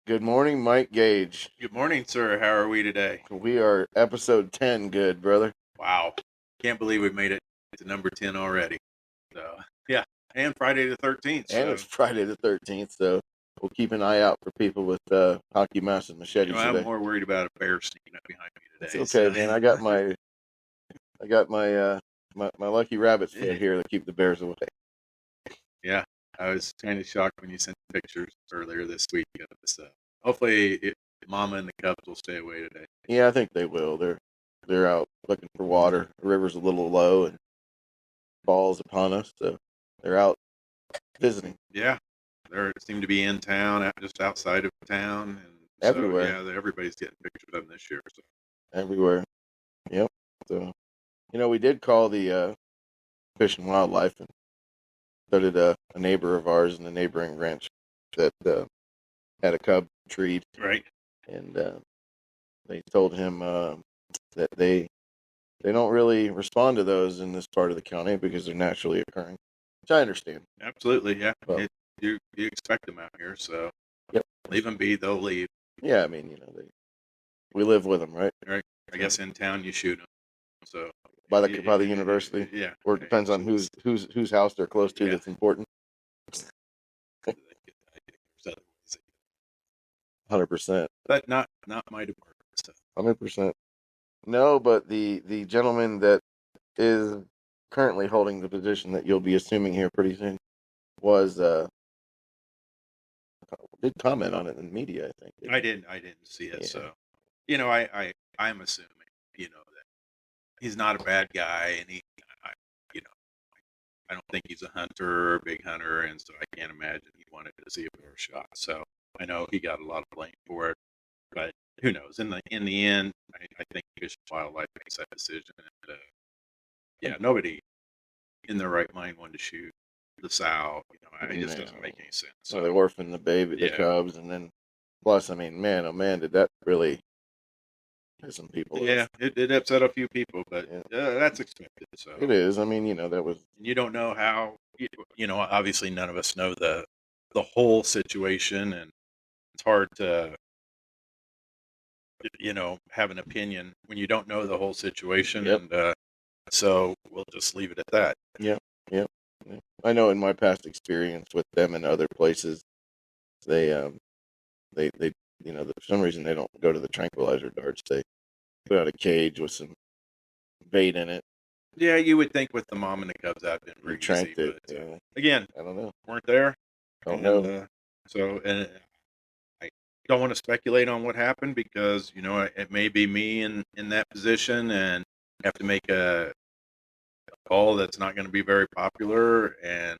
Good morning, Mike Gage. Good morning, sir. How are we today? We are episode 10 good, brother. Wow. Can't believe we made it to number 10 already. So, yeah. And Friday the 13th. And it's Friday the 13th, so we'll keep an eye out for people with hockey masks and machetes I'm today. more worried about a bear sneaking up behind me today. It's okay, man. I got my lucky rabbits fit here to keep the bears away. Yeah. I was kind of shocked when you sent pictures earlier this week of this. Hopefully, Mama and the Cubs will stay away today. Yeah, I think they will. They're out looking for water. The river's a little low and fall's upon us, so they're out visiting. Yeah. They seem to be in town, just outside of town. And everywhere. So, yeah, everybody's getting pictures of them this year. So. Everywhere. Yep. So, we did call the Fish and Wildlife, and so did a neighbor of ours in the neighboring ranch that had a cub treed. Right. And they told him that they don't really respond to those in this part of the county because they're naturally occurring, which I understand. Absolutely, yeah. Well, you expect them out here, so yep. Leave them be, they'll leave. Yeah, I mean, we live with them, right? Right. I guess in town you shoot them. So by the university, yeah. Or it depends on whose house they're close to. Yeah. That's important. 100%. But not my department. 100%. No, but the gentleman that is currently holding the position that you'll be assuming here pretty soon was did comment on it in the media, I think. I didn't see it, yeah. So I'm assuming that he's not a bad guy, and I don't think he's a hunter or a big hunter, and so I can't imagine he wanted to see a bear shot. So I know he got a lot of blame for it, but who knows? In the end, I think Fish and Wildlife makes that decision, and nobody in their right mind wanted to shoot the sow. It just doesn't make any sense. So they orphaned the cubs, and then plus, I mean, man, oh man, did that really piss some people off? Yeah, it upset a few people, but that's expected. So it is. I mean, that was. You don't know how. Obviously, none of us know the whole situation, and it's hard to have an opinion when you don't know the whole situation. Yep. And so we'll just leave it at that. Yep. I know in my past experience with them and other places, they for some reason they don't go to the tranquilizer darts. They put out a cage with some bait in it. Yeah, you would think with the mom and the cubs out been pretty easy, it. But, yeah. Again, I don't know. Weren't there. Don't know. And I don't want to speculate on what happened because it may be me in that position and have to make a call that's not going to be very popular, and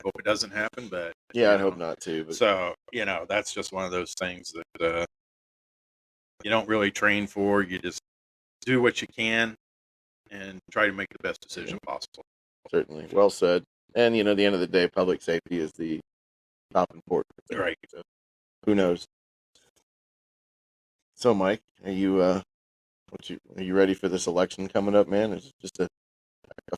hope it doesn't happen. But yeah, I hope not too. But... So that's just one of those things that you don't really train for. You just do what you can and try to make the best decision possible. Certainly, well said. And at the end of the day, public safety is the top important thing. Right. So, who knows? So, Mike, are you are you ready for this election coming up, man? It's just a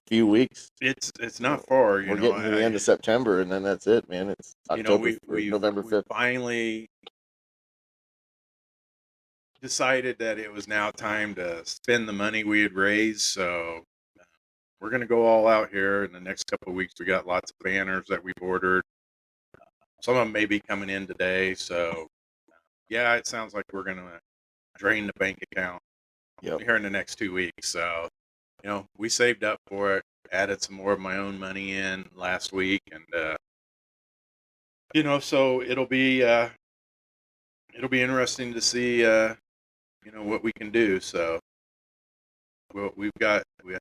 few weeks. It's not far. We're getting to the end of September, and then that's it, man. It's October, November 5th. Finally decided that it was now time to spend the money we had raised. So we're going to go all out here in the next couple of weeks. We got lots of banners that we've ordered. Some of them may be coming in today. So yeah, it sounds like we're going to drain the bank account here in the next 2 weeks. So we saved up for it, added some more of my own money in last week, and so it'll be interesting to see what we can do. So I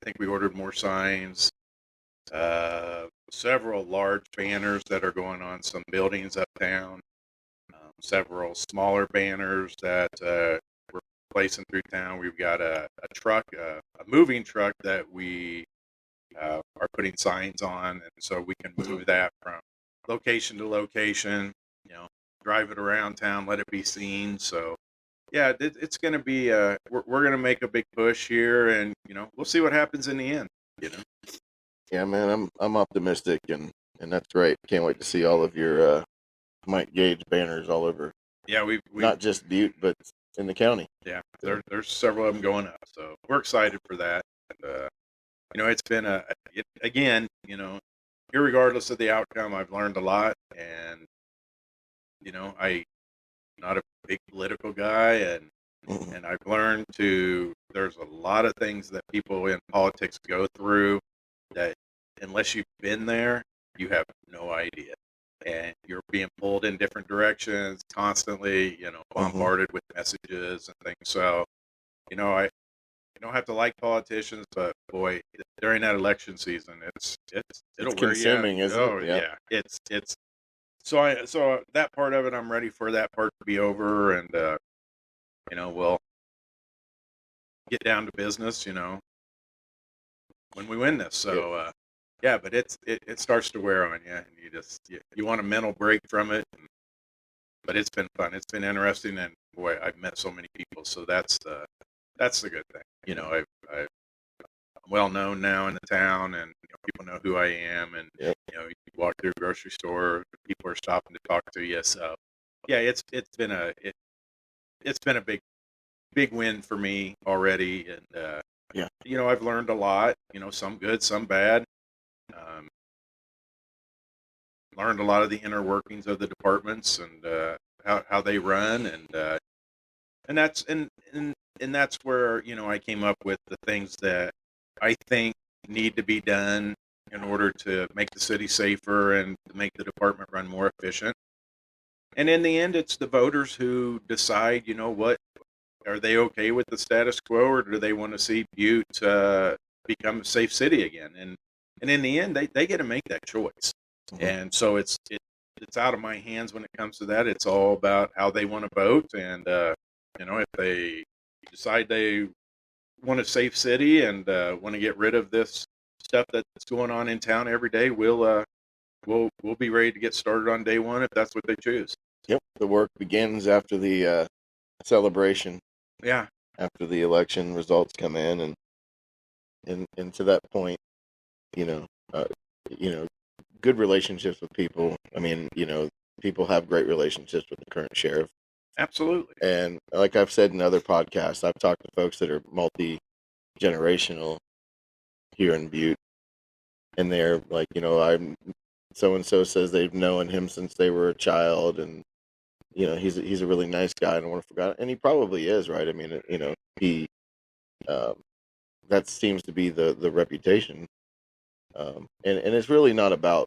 think we ordered more signs, several large banners that are going on some buildings uptown, several smaller banners that we're placing through town. We've got a truck, a moving truck that we are putting signs on, and so we can move that from location to location, drive it around town, let it be seen. So yeah, it's going to be we're going to make a big push here, and we'll see what happens in the end. Yeah, man, I'm optimistic, and that's great. Can't wait to see all of your Mike Gage banners all over Yeah, we not just Butte, but in the county. yeah, there's several of them going up, so we're excited for that. And, it's been again, irregardless of the outcome, I've learned a lot, and I'm not a big political guy, and I've learned there's a lot of things that people in politics go through that unless you've been there, you have no idea. And you're being pulled in different directions constantly, bombarded with messages and things. So, I don't have to like politicians, but boy, during that election season, it'll wear you out. Consuming, isn't it? Oh yeah, it's so that part of it, I'm ready for that part to be over, and we'll get down to business, when we win this. So yeah, but it starts to wear on you, and you want a mental break from it. But it's been fun. It's been interesting, and boy, I've met so many people. So that's the good thing. I'm well known now in the town, and people know who I am. And you walk through a grocery store, people are stopping to talk to you. So yeah, it's been a big win for me already, and I've learned a lot. Some good, some bad. Learned a lot of the inner workings of the departments and how they run, and that's where I came up with the things that I think need to be done in order to make the city safer and to make the department run more efficient. And in the end, it's the voters who decide. What are they okay with the status quo, or do they want to see Butte become a safe city again? And in the end, they get to make that choice. Mm-hmm. And so it's out of my hands when it comes to that. It's all about how they want to vote, and if they decide they want a safe city and want to get rid of this stuff that's going on in town every day, we'll be ready to get started on day one if that's what they choose. Yep, the work begins after the celebration. Yeah, after the election results come in, and to that point, good relationships with people. I mean, people have great relationships with the current sheriff. Absolutely. And like I've said in other podcasts, I've talked to folks that are multi-generational here in Butte, and they're like, I'm so-and-so says they've known him since they were a child, and he's a really nice guy. I don't want to forget, and he probably is, right? I mean, he that seems to be the reputation, and it's really not about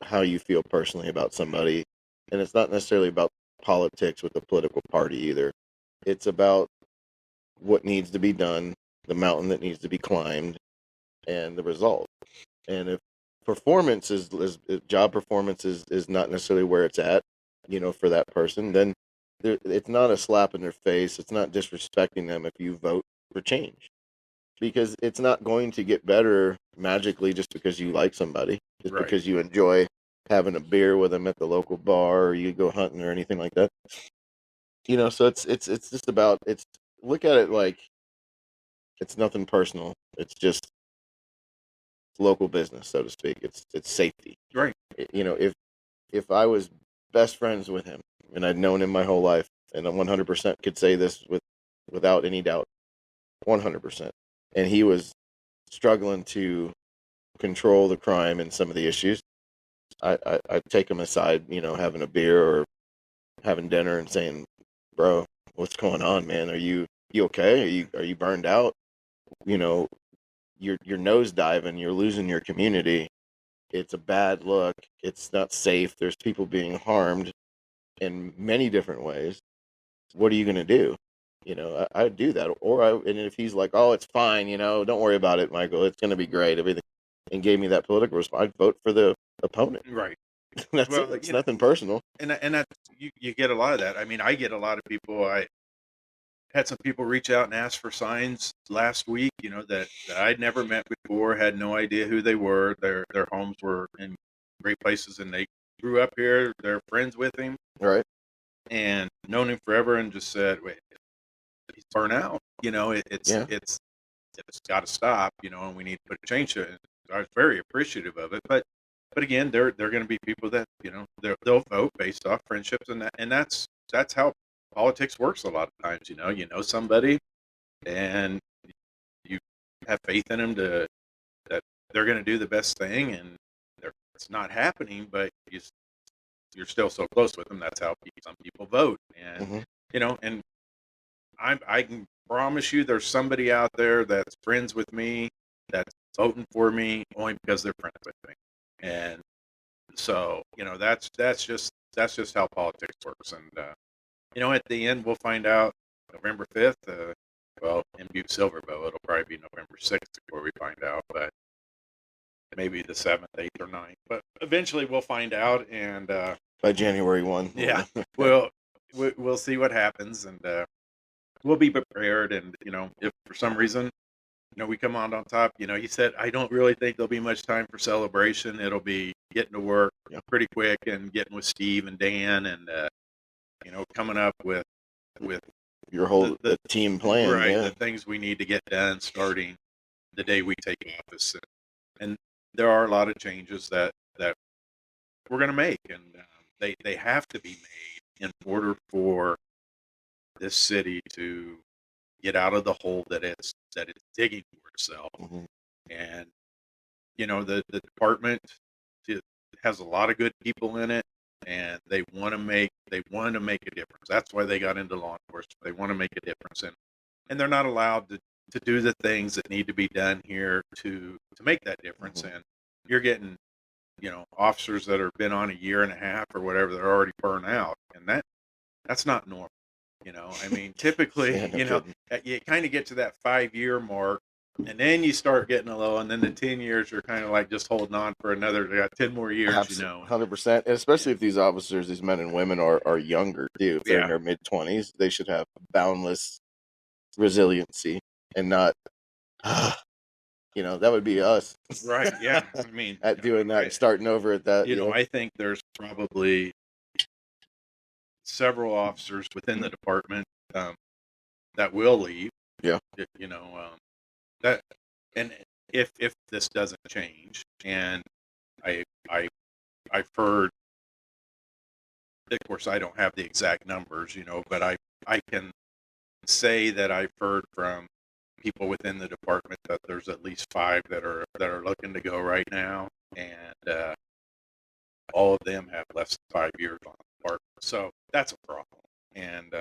how you feel personally about somebody, and it's not necessarily about politics with the political party either. It's about what needs to be done, the mountain that needs to be climbed, and the result. And if performance if job performance is not necessarily where it's at, for that person, then it's not a slap in their face. It's not disrespecting them if you vote for change, because it's not going to get better magically just because you like somebody, just right. because you enjoy having a beer with them at the local bar, or you go hunting or anything like that. So it's just about, look at it like it's nothing personal. It's just local business, so to speak. It's safety. Right. If I was best friends with him and I'd known him my whole life, and I 100% could say this without any doubt, 100%, and he was struggling to control the crime and some of the issues, I'd take him aside, having a beer or having dinner and saying, bro, what's going on, man? Are you okay? Are you burned out? You're nose diving, you're losing your community. It's a bad look. It's not safe. There's people being harmed in many different ways. What are you going to do? I'd do that. And if he's like, oh, it's fine, don't worry about it, Michael, it's going to be great, everything, and gave me that political response, I'd vote for the opponent. Right. That's it. It's nothing personal. And that you get a lot of that. I mean, I get a lot of people. I had some people reach out and ask for signs last week, that I'd never met before, had no idea who they were. Their homes were in great places, and they grew up here. They're friends with him. Right. And known him forever, and just said, wait, he's burnt out. It's got to stop, and we need to put a change to it. I was very appreciative of it. But again, they're going to be people that, they'll vote based off friendships, and that's that's how politics works a lot of times. You know somebody, and you have faith in them that they're going to do the best thing, and it's not happening, but you're still so close with them. That's how some people vote, and and I can promise you, there's somebody out there that's friends with me that's voting for me only because they're friends with me, and so that's just how politics works, and at the end we'll find out November 5th. Well, in Butte-Silver Bow, it'll probably be November 6th before we find out, but maybe the 7th, 8th, or 9th. But eventually we'll find out, and by January 1. Yeah, we'll see what happens, and we'll be prepared. And if for some reason we come out on top, he said, I don't really think there'll be much time for celebration. It'll be getting to work pretty quick and getting with Steve and Dan, and coming up with your whole the team plan, right? The things we need to get done starting the day we take office, and there are a lot of changes that we're going to make, and they have to be made in order for this city to get out of the hole that it's digging for itself. And the department has a lot of good people in it, and they want to make a difference. That's why they got into law enforcement. They want to make a difference, and they're not allowed to do the things that need to be done here to make that difference. And you're getting officers that have been on a year and a half or whatever, they're already burned out, and that's not normal. I mean, typically, you kind of get to that 5-year mark, and then you start getting a low, and then the 10 years you're kind of like just holding on for another 10 more years. 100%, and especially if these officers, these men and women, are younger too. If they're in their mid-20s, they should have boundless resiliency and not. That would be us. Right, yeah. I mean, at doing that, starting over at that. I think there's probably several officers within the department that will leave. Yeah. That, and if this doesn't change, and I've heard, of course, I don't have the exact numbers, but I can say that I've heard from people within the department that there's at least 5 that are looking to go right now, and all of them have less than 5 years on the department. So that's a problem, and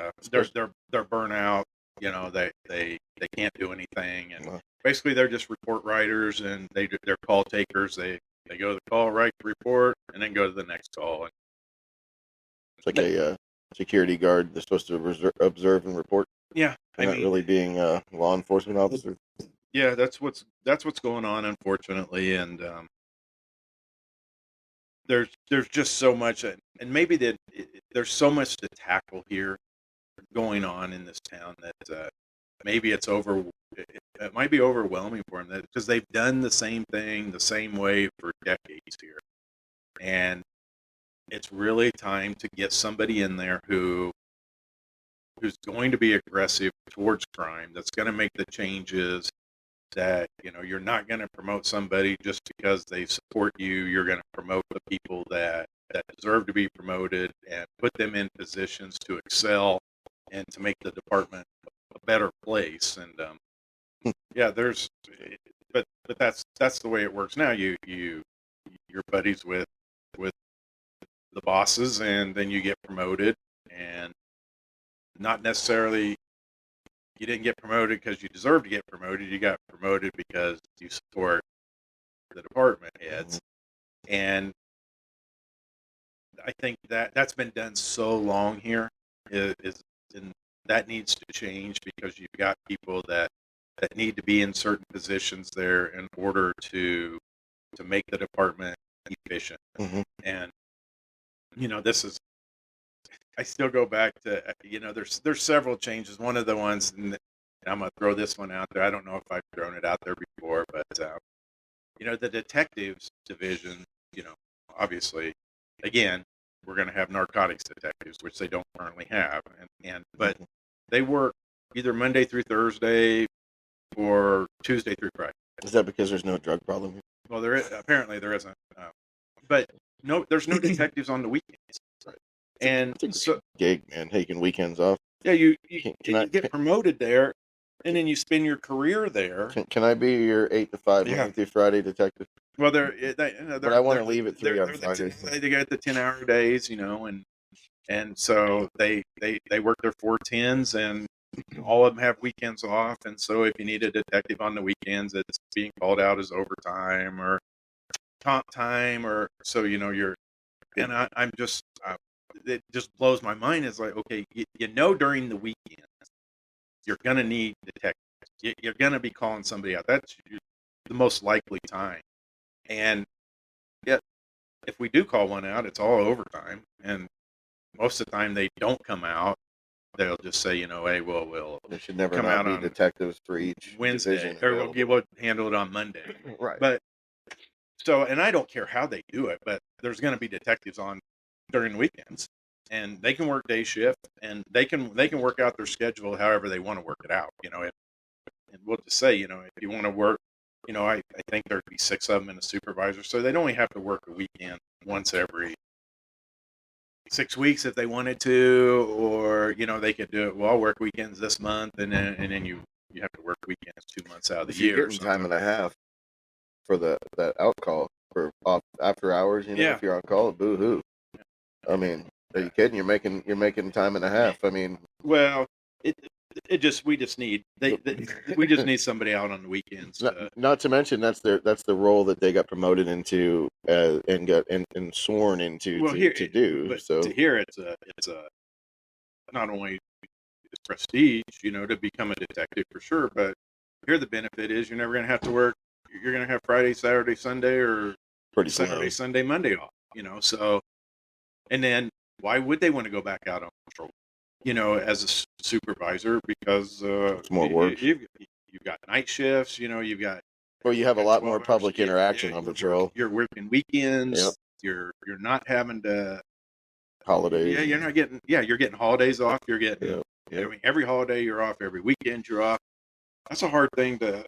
they're burnt out. They can't do anything, and basically they're just report writers, and they're call takers. They go to the call, write the report, and then go to the next call. And it's like a security guard. They're supposed to observe and report. Yeah, not really being a law enforcement officer. Yeah, that's what's going on, unfortunately, and there's just so much, and maybe there's so much to tackle here going on in this town that maybe it might be overwhelming for them, because they've done the same thing the same way for decades here, and it's really time to get somebody in there who's going to be aggressive towards crime, that's going to make the changes, that you're not going to promote somebody just because they support you. You're going to promote the people that deserve to be promoted, and put them in positions to excel and to make the department a better place. And but that's the way it works now. You're buddies with the bosses, and then you get promoted, and not necessarily you didn't get promoted because you deserve to get promoted. You got promoted because you support the department heads. And I think that's been done so long here, and that needs to change, because you've got people that need to be in certain positions there in order to make the department efficient. And this is, I still go back to, there's several changes. One of the ones, and I'm going to throw this one out there. I don't know if I've thrown it out there before, but, the detectives division, obviously, again, we're going to have narcotics detectives, which they don't currently have. But they work either Monday through Thursday or Tuesday through Friday. Is that because there's no drug problem here? Well, apparently there isn't. But no, there's no detectives on the weekends. And It's a so, gig, man, taking weekends off. yeah, you Can get promoted there, and then you spend your career there. Can I be your 8 to 5 Yeah. Monday through Friday detective? Well, But I want to leave at 3 on Fridays. They got the 10-hour days, and so they work their 4 10s, and all of them have weekends off. And so if you need a detective on the weekends, it's being called out as overtime or comp time, or so you're. And I'm just it just blows my mind. It's like, okay, during the weekend you're gonna need detectives. You're gonna be calling somebody out. That's the most likely time. And yet, if we do call one out, it's all overtime. And most of the time they don't come out. They'll just say, hey, we'll There should never come not out be on detectives for each Wednesday, division or available. we'll handle it on Monday. Right. But so, and I don't care how they do it, but there's going to be detectives on during weekends, and they can work day shift, and they can work out their schedule however they want to work it out. And we'll just say, if you want to work, I think there'd be 6 of them and a supervisor, so they'd only have to work a weekend once every 6 weeks if they wanted to, or they could do it. Well, I'll work weekends this month, and then you have to work weekends 2 months out of the year. You're getting time and a half for that out call for off after hours. If you're on call, boo hoo. I mean, are you kidding? You're making time and a half. I mean, well, we just need somebody out on the weekends. Not to mention that's the role that they got promoted into and got and sworn into to do. But so to hear it's a not only prestige, to become a detective for sure, but here the benefit is you're never going to have to work. You're going to have Friday, Saturday, Sunday, or pretty Saturday, close. Sunday, Monday off. So, and then why would they want to go back out on patrol? As a supervisor, because it's more work. You've got night shifts. You've got. Well, you have a lot more public interaction on patrol. You're working weekends. Yep. You're not having to. Holidays. Yeah, you're not getting. Yeah, you're getting holidays off. You're getting. Yep. I mean, every holiday you're off. Every weekend you're off. That's a hard thing to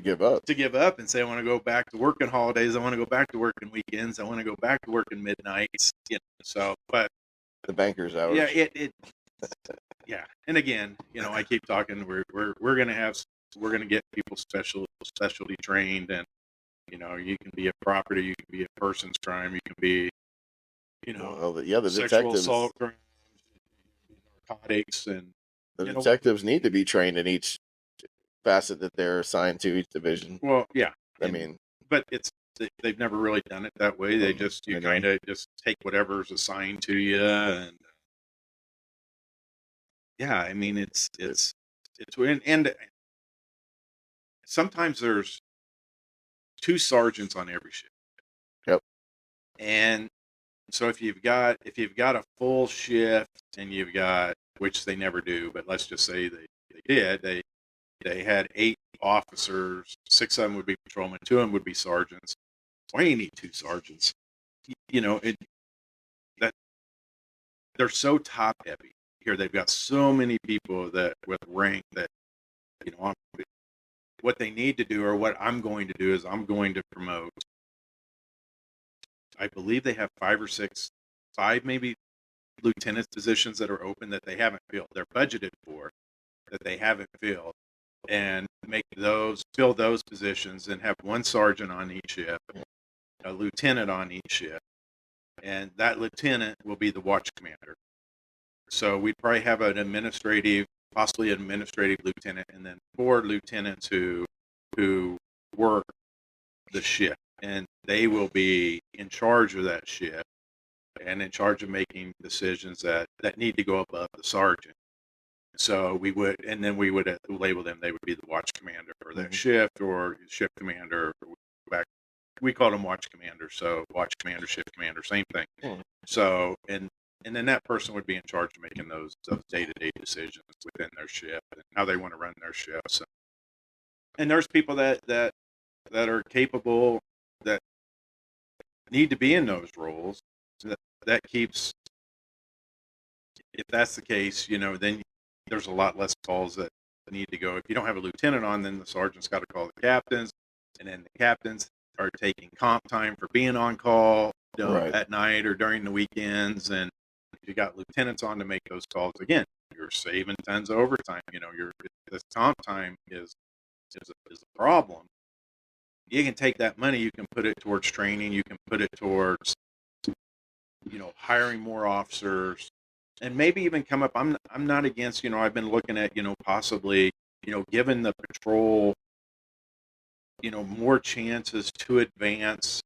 give up. To give up and say, I want to go back to working holidays. I want to go back to working weekends. I want to go back to working midnights. So, but the banker's hours. Yeah, yeah. And again, I keep talking. We're gonna get people specialty trained, and you can be a property, you can be a person's crime, you can be, the sexual detectives, assault crimes, narcotics, and the detectives need to be trained in each facet that they're assigned to each division. Well, yeah. I mean, but they've never really done it that way. They just kind of just take whatever's assigned to you, and yeah, I mean it's and sometimes there's 2 sergeants on every shift. Yep. And so if you've got a full shift and you've got, which they never do, but let's just say they had 8 officers, 6 of them would be patrolmen, 2 of them would be sergeants. Why do you need 2 sergeants? That they're so top heavy here. They've got so many people that with rank that what they need to do, or what I'm going to do, is I'm going to promote. I believe they have 5 maybe lieutenant positions that are open that they haven't filled. They're budgeted for that they haven't filled, and fill those positions, and have 1 sergeant on each shift, a lieutenant on each shift, and that lieutenant will be the watch commander. So we'd probably have possibly an administrative lieutenant, and then 4 lieutenants who work the shift, and they will be in charge of that shift and in charge of making decisions that need to go above the sergeant. So we would label them. They would be the watch commander for that shift, or shift commander. We called them watch commander. So watch commander, shift commander, same thing. So and then that person would be in charge of making those day-to-day decisions within their shift and how they want to run their shifts. And there's people that are capable, that need to be in those roles. That keeps. If that's the case, then there's a lot less calls that need to go. If you don't have a lieutenant on, then the sergeant's got to call the captains, and then the captains are taking comp time for being on call at night or during the weekends, and you got lieutenants on to make those calls. Again, you're saving tons of overtime. The comp time is a problem. You can take that money, you can put it towards training, you can put it towards hiring more officers, and maybe even come up. I'm not against. I've been looking at possibly giving the patrol more chances to advance,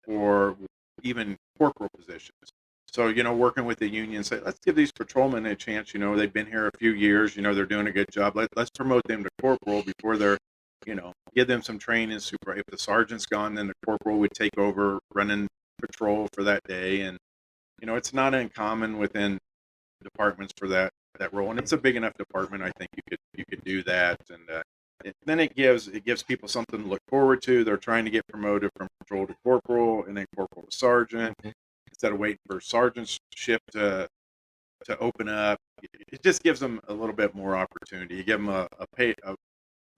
or even corporal positions. So, working with the union, say, let's give these patrolmen a chance. They've been here a few years. They're doing a good job. Let's promote them to corporal before they're, give them some training. Super. If the sergeant's gone, then the corporal would take over running patrol for that day. And, it's not uncommon within departments for that role. And it's a big enough department. I think you could do that. And then it gives people something to look forward to. They're trying to get promoted from patrol to corporal, and then corporal to sergeant. Instead of waiting for sergeant's shift to open up, it just gives them a little bit more opportunity. You give them a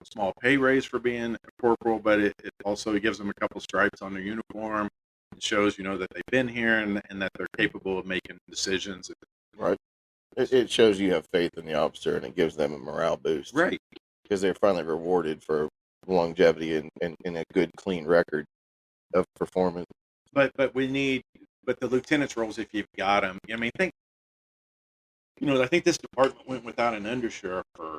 small pay raise for being a corporal, but it also gives them a couple stripes on their uniform. It shows that they've been here and that they're capable of making decisions. Right. It shows you have faith in the officer, and it gives them a morale boost. Right. Because they're finally rewarded for longevity and a good, clean record of performance. But the lieutenant's roles, if you've got them, I think this department went without an undersheriff for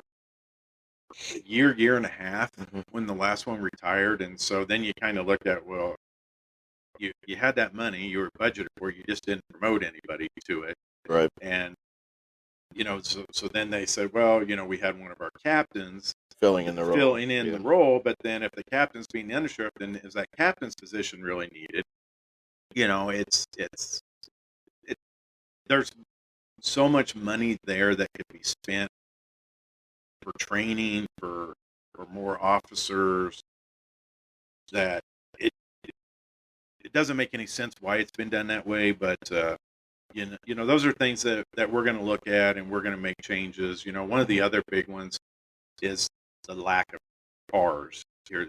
a year and a half when the last one retired. And so then you kind of looked at, well, you had that money, you were budgeted for, you just didn't promote anybody to it. Right. And, so then they said, well, we had one of our captains filling in the role. But then if the captain's being the undersheriff, then is that captain's position really needed? There's so much money there that could be spent for training, for more officers, that it doesn't make any sense why it's been done that way. But those are things that we're going to look at, and we're going to make changes. One of the other big ones is the lack of cars here.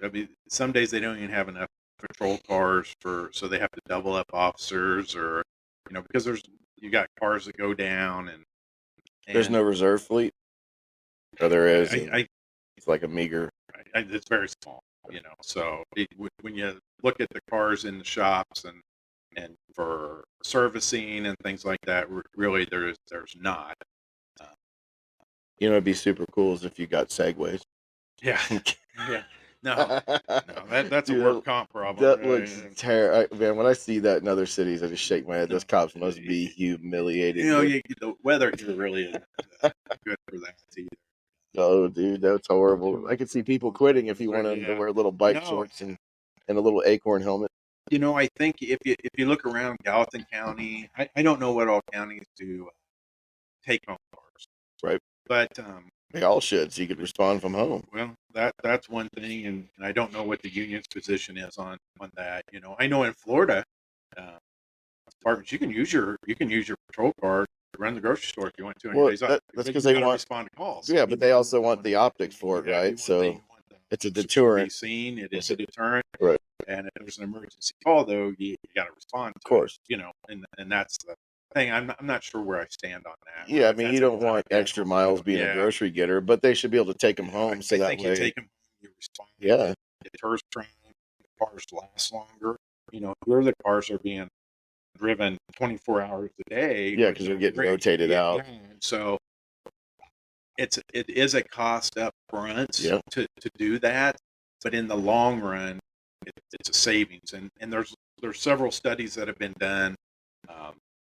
Some days they don't even have enough patrol cars so they have to double up officers, or because you got cars that go down, and there's no reserve fleet. Or there is. It's like a meager. It's very small, So when you look at the cars in the shops and for servicing and things like that, really there's not. It'd be super cool is if you got Segways. Yeah. Yeah. No, that's a work comp problem. That looks terrible. Man, when I see that in other cities, I just shake my head. Those cops must be humiliated. The weather here really isn't good for that either. Oh, dude, that's horrible. I could see people quitting if you wanted to wear little bike shorts and a little acorn helmet. I think if you look around Gallatin County, I don't know what all counties do take home cars. Right. But they all should, so you could respond from home. Well, that's one thing, and I don't know what the union's position is on that. I know in Florida, departments you can use your patrol car to run the grocery store if you want to. Well, that's because they want respond to calls. Yeah, but they also want the optics for it, right? So it's a deterrent. It is a deterrent, right? And if there's an emergency call, though, you got to respond. Of course, and that's the thing. I'm not sure where I stand on that. Yeah, you don't want extra miles being a grocery getter, but they should be able to take them home so that way. You take them home, you respond. Yeah, it deters crime. The cars last longer. Where the cars are being driven 24 hours a day. Yeah, because they're getting rotated out. So it is a cost up front to do that, but in the long run, it's a savings. And there's several studies that have been done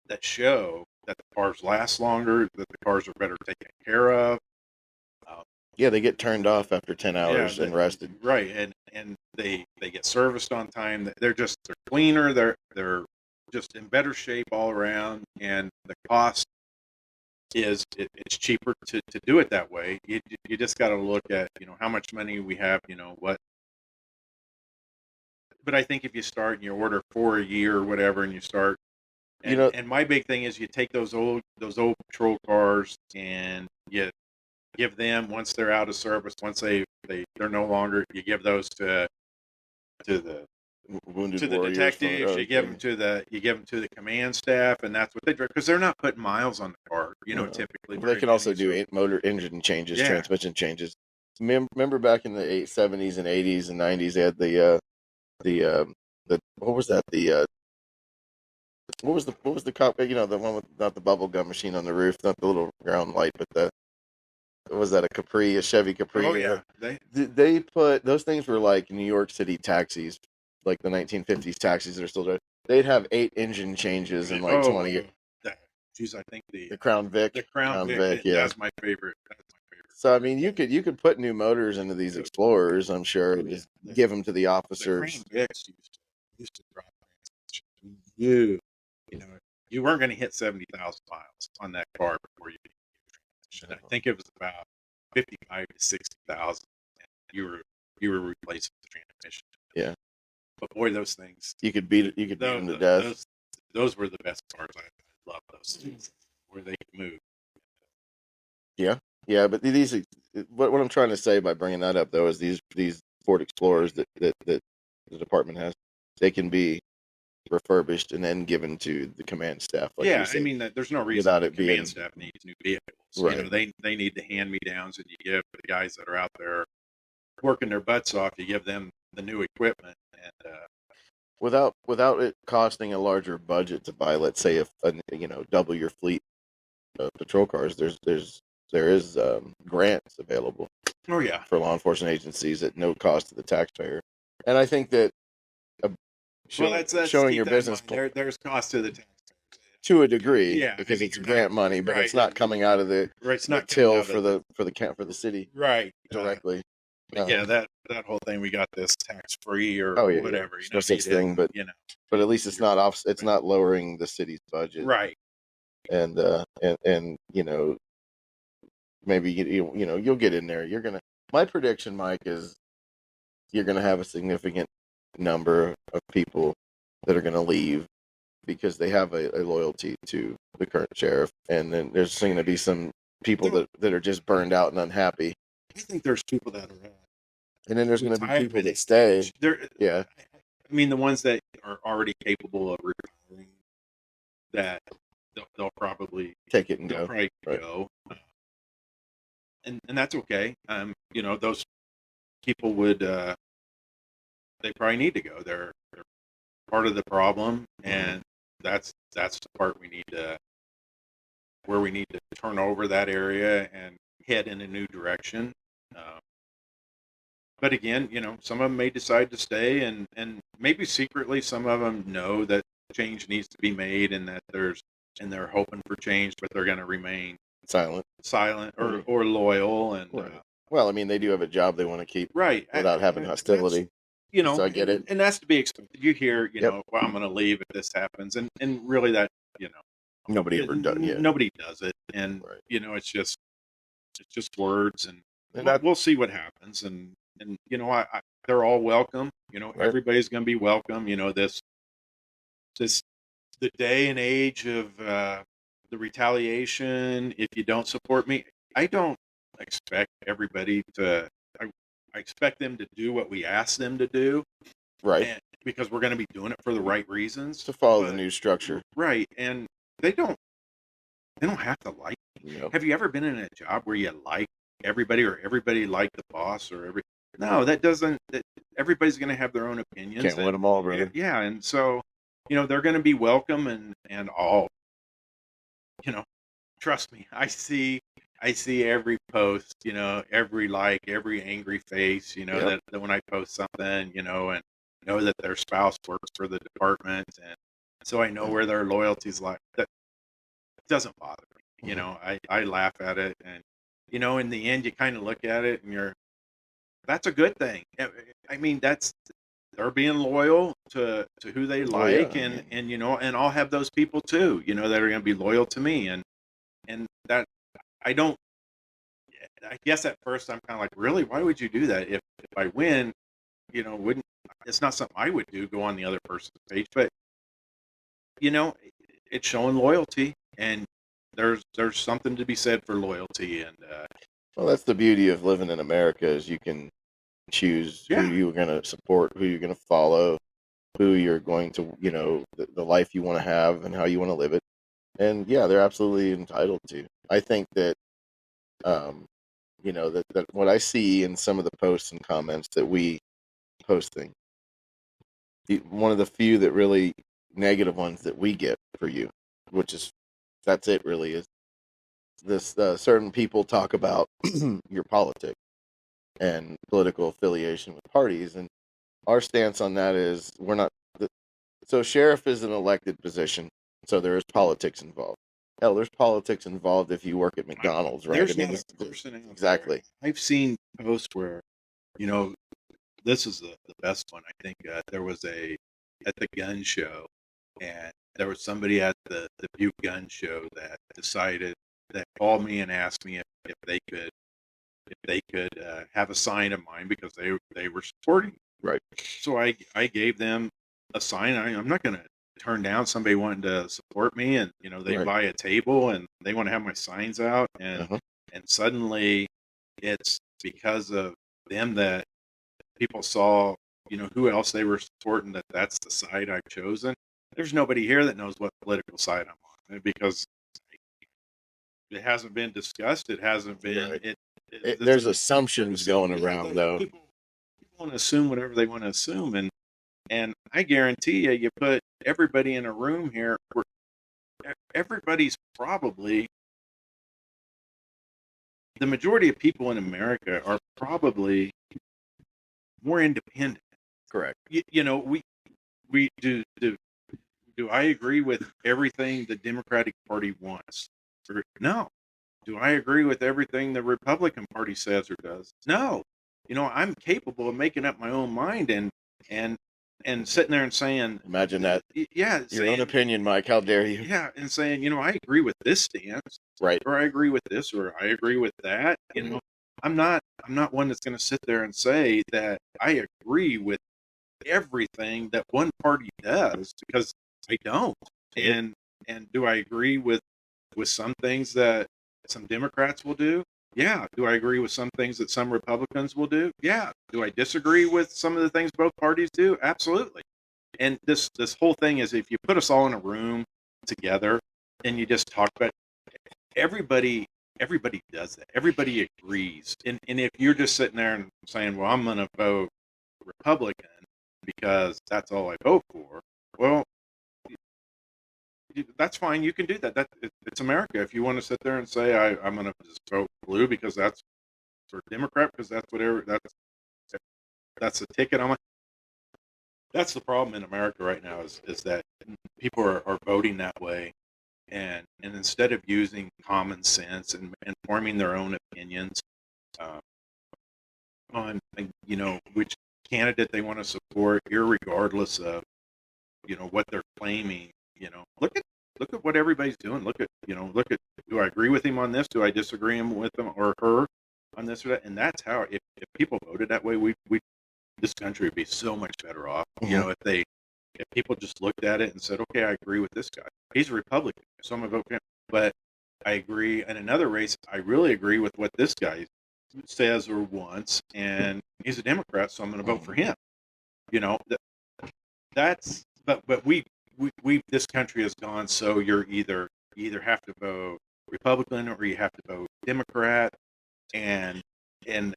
that show that the cars last longer, that the cars are better taken care of. They get turned off after 10 hours and rested. Right, and they get serviced on time. They're cleaner. They're just in better shape all around, and the cost it's cheaper to do it that way. You just got to look at how much money we have, what. But I think if you start and you order for a year or whatever, and you start, and my big thing is you take those old patrol cars and you give them, once they're out of service, once they're no longer, you give those to the wounded to the warriors. detectives. You give them to the command staff, and that's what they do because they're not putting miles on the car. Typically they can also do motor engine changes, transmission changes. Remember back in the 70s and 80s and 90s, they had the what was that what was the cop, the one with not the bubble gum machine on the roof, not the little ground light, but was that a Chevy Capri? Oh yeah, they put those things were like New York City taxis, like the 1950s taxis that are still there. They'd have 8 engine changes in like 20. Geez, I think the Crown Vic. The Crown Vic, yeah, that's my favorite. So I mean, you could put new motors into these Explorers, I'm sure, and just give them to the officers. The Crown Vics used to drive. You weren't going to hit 70,000 miles on that car before you did transmission. I think it was about 55 to 60,000. You were replacing the transmission. Yeah. But boy, those things you could beat them to death. Those were the best cars. I love those things where they could move. Yeah, but what I'm trying to say by bringing that up though is these Ford Explorers that the department has, they can be refurbished and then given to the command staff. I mean, there's no reason the command staff needs new vehicles. Right. They need the hand-me-downs, and you give the guys that are out there working their butts off, you give them the new equipment. And without it costing a larger budget to buy, let's say, double your fleet of patrol cars, there is grants available. Oh yeah, for law enforcement agencies at no cost to the taxpayer, and I think that that's showing your business plan. There's cost to the taxpayer to a degree, because it's grant money, but it's not coming out of the till for the city directly. That whole thing, we got this tax free or whatever. No such thing, but but at least it's not lowering the city's budget, right? And maybe you'll get in there. My prediction, Mike, is you're gonna have a significant number of people that are gonna leave because they have a loyalty to the current sheriff, and then there's going to be some people that are just burned out and unhappy. I think there's people that are, and then there's going to be people that stay. I mean, the ones that are already capable of retiring, that they'll probably take it and go. Go, and that's okay. Those people would they probably need to go. They're part of the problem, and that's the part we need to turn over that area and head in a new direction. But again, some of them may decide to stay, and maybe secretly some of them know that change needs to be made, and that they're hoping for change, but they're going to remain silent or loyal. And well, I mean, they do have a job they want to keep, without having hostility. So I get it, and that's to be expected. You hear, well, I'm going to leave if this happens, and really that, nobody ever does. Yeah, nobody does it, and it's just words, and we'll see what happens, and they're all welcome. Everybody's going to be welcome. The day and age of the retaliation. If you don't support me, I don't expect everybody to. I expect them to do what we ask them to do, right? Because we're going to be doing it for the right reasons, to follow the new structure, right? And they don't have to like me. Have you ever been in a job where you like everybody, or everybody like the boss, or No, that doesn't. Everybody's going to have their own opinions. Can't win them all, brother. Yeah, and so they're going to be welcome, and all. Trust me, I see every post, every every angry face, that when I post something, and know that their spouse works for the department, and so I know where their loyalties lie. That doesn't bother me. I laugh at it, and in the end, you kind of look at it, and that's a good thing. I mean, they're being loyal to who they like, and and I'll have those people too, that are going to be loyal to me, and that I don't. I guess at first I'm kind of like, really, why would you do that? If I win, wouldn't, it's not something I would do, go on the other person's page, but it's showing loyalty, and there's something to be said for loyalty, and well, that's the beauty of living in America, is you can choose who you're going to support, who you're going to follow, who you're going to, the life you want to have and how you want to live it. And yeah, they're absolutely entitled to. I think that, that what I see in some of the posts and comments that we posting, one of the few that really negative ones that we get for you, which is, that's it really, is this certain people talk about your politics and political affiliation with parties. And our stance on that is we're not, so sheriff is an elected position, so there is politics involved. Hell, there's politics involved if you work at McDonald's, right? There's not a person out exactly. There. I've seen posts where, this is the best one. I think there was at the gun show, and there was somebody at the Butte gun show that called me and asked me if they could have a sign of mine because they were supporting. Right. So I gave them a sign. I'm not going to turn down somebody wanting to support me, and they right. buy a table and they want to have my signs out, and and suddenly it's because of them that people saw who else they were supporting, that's the side I've chosen. There's nobody here that knows what political side I'm on because it hasn't been discussed. It hasn't been. Right. There's assumptions going around, though. People want to assume whatever they want to assume, and I guarantee you put everybody in a room here, everybody's probably, the majority of people in America are probably more independent. Correct. We do I agree with everything the Democratic Party wants? No. Do I agree with everything the Republican Party says or does? No. I'm capable of making up my own mind and sitting there and saying, imagine that. Yeah. Your own opinion, Mike. How dare you? Yeah. And saying, I agree with this stance. Right. Or I agree with this, or I agree with that. I'm not one that's going to sit there and say that I agree with everything that one party does, because I don't. And do I agree with some things that some Democrats will do? Yeah. Do I agree with some things that some Republicans will do? Yeah. Do I disagree with some of the things both parties do? Absolutely. And this whole thing is, if you put us all in a room together and you just talk about it, everybody does that. Everybody agrees. And if you're just sitting there and saying, well, I'm going to vote Republican because that's all I vote for, well, that's fine. You can do that. It's America. If you want to sit there and say, I'm going to just vote blue because that's for Democrat, because that's whatever, that's the ticket on my. That's the problem in America right now is that people are voting that way. And instead of using common sense and forming their own opinions on which candidate they want to support, irregardless of what they're claiming, look at what everybody's doing. Look at do I agree with him on this? Do I disagree with him or her on this or that? And that's how if people voted that way, we this country would be so much better off. If people just looked at it and said, okay, I agree with this guy. He's a Republican, so I'm going to vote for him. But I agree in another race, I really agree with what this guy says or wants, and he's a Democrat, so I'm going to vote for him. That's but we this country has gone so you either have to vote Republican or you have to vote Democrat, and it's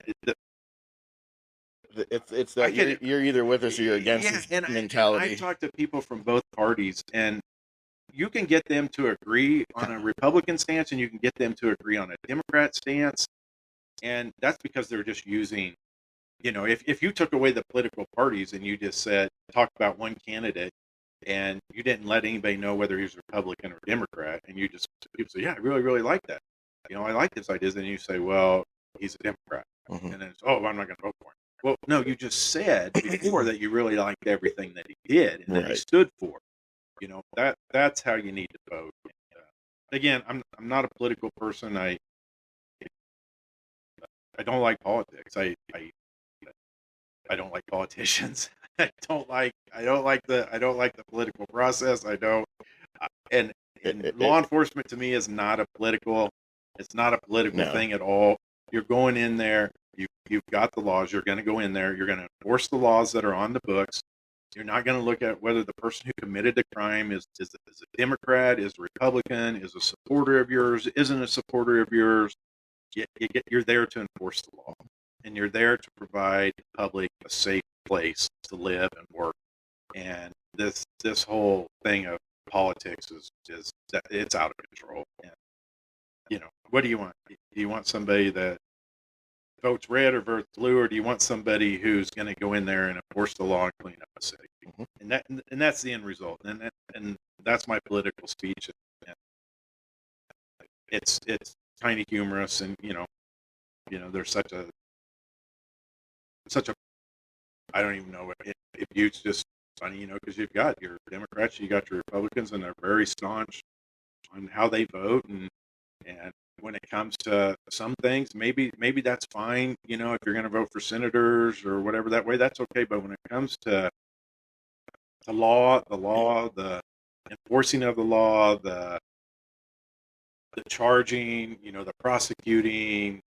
that you're either with us or you're against this mentality. I talk to people from both parties, and you can get them to agree on a Republican stance, and you can get them to agree on a Democrat stance, and that's because they're just using, if you took away the political parties and you just talk about one candidate, and you didn't let anybody know whether he's Republican or Democrat, and you just people say, yeah, I really, really like that. I like this idea. Then you say, well, he's a Democrat, and then it's, oh, I'm not going to vote for him. Well, no, you just said before that you really liked everything that he did and that he stood for. That's how you need to vote. Again, I'm not a political person. I don't like politics. I don't like politicians. I don't like the political process. I don't. And law enforcement to me is not a political. It's not a political thing at all. You're going in there. You've got the laws. You're going to go in there. You're going to enforce the laws that are on the books. You're not going to look at whether the person who committed the crime is a Democrat, is a Republican, is a supporter of yours, isn't a supporter of yours. You're there to enforce the law, and you're there to provide the public a safe place to live and work. And this whole thing of politics is it's out of control. And what do you want? Do you want somebody that votes red or votes blue, or do you want somebody who's going to go in there and enforce the law and clean up the city? And that's the end result. And that's my political speech. And it's kind of humorous, and there's such a I don't even know if it's just funny, because you've got your Democrats, you got your Republicans, and they're very staunch on how they vote, and when it comes to some things, maybe that's fine, if you're going to vote for senators or whatever that way, that's okay. But when it comes to the law, the enforcing of the law, the charging, the prosecuting,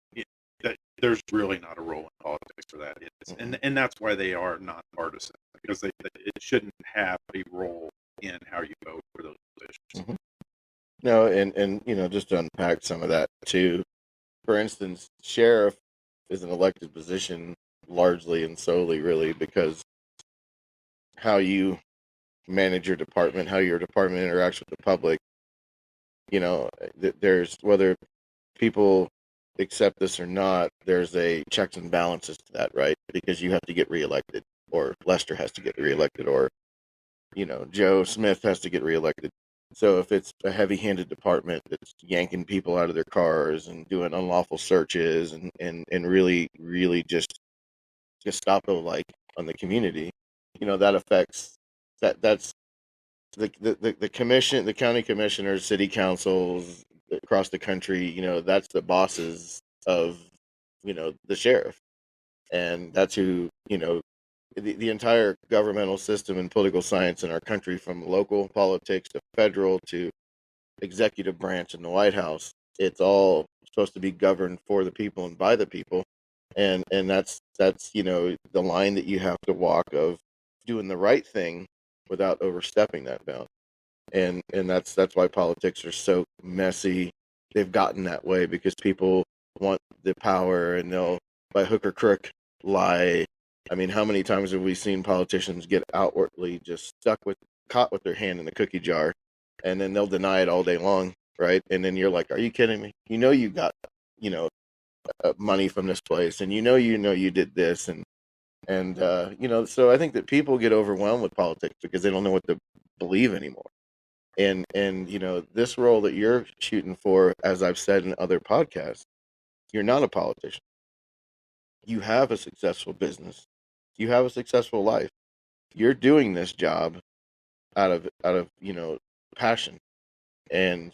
there's really not a role in politics for that. And that's why they are nonpartisan, because it shouldn't have a role in how you vote for those positions. No, and just to unpack some of that too. For instance, sheriff is an elected position largely and solely really because how you manage your department, how your department interacts with the public. There's, whether people accept this or not, there's a checks and balances to that, right? Because you have to get reelected, or Lester has to get reelected, or Joe Smith has to get reelected. So if it's a heavy-handed department that's yanking people out of their cars and doing unlawful searches and really, really just Gestapo-like on the community, that affects that's the commission, the county commissioners, city councils across the country. That's the bosses of the sheriff, and that's who the entire governmental system and political science in our country, from local politics to federal to executive branch in the White House, it's all supposed to be governed for the people and by the people. And that's the line that you have to walk of doing the right thing without overstepping that bound. And that's why politics are so messy. They've gotten that way because people want the power, and they'll, by hook or crook, lie. I mean, how many times have we seen politicians get outwardly just caught with their hand in the cookie jar, and then they'll deny it all day long, right? And then you're like, are you kidding me? You got, money from this place, and you did this, and so I think that people get overwhelmed with politics because they don't know what to believe anymore. And this role that you're shooting for, as I've said in other podcasts, you're not a politician. You have a successful business. You have a successful life. You're doing this job out of passion and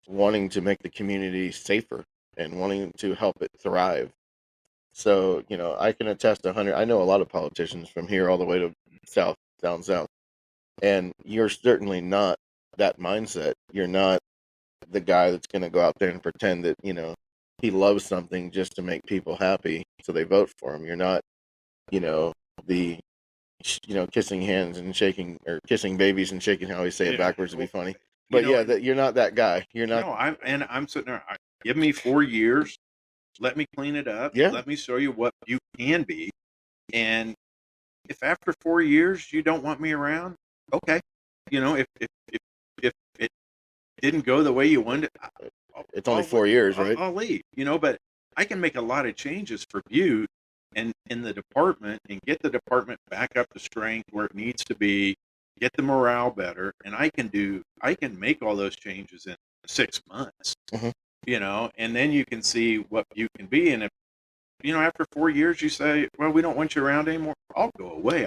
wanting to make the community safer and wanting to help it thrive. So, I can attest 100. I know a lot of politicians from here all the way to down south. And you're certainly not that mindset. You're not the guy that's going to go out there and pretend that, he loves something just to make people happy so they vote for him. You're not, the kissing hands and shaking, or kissing babies and shaking, how we say it backwards would be funny. But you're not that guy. You're not. I'm sitting there. Give me 4 years. Let me clean it up. Yeah. Let me show you what you can be. And if after 4 years you don't want me around, okay. If it didn't go the way you wanted, it's only 4 years, right? I'll leave. But I can make a lot of changes for Butte and in the department, and get the department back up to strength where it needs to be, get the morale better, and I can make all those changes in 6 months. And then you can see what you can be. And if after 4 years you say, well, we don't want you around anymore, I'll go away.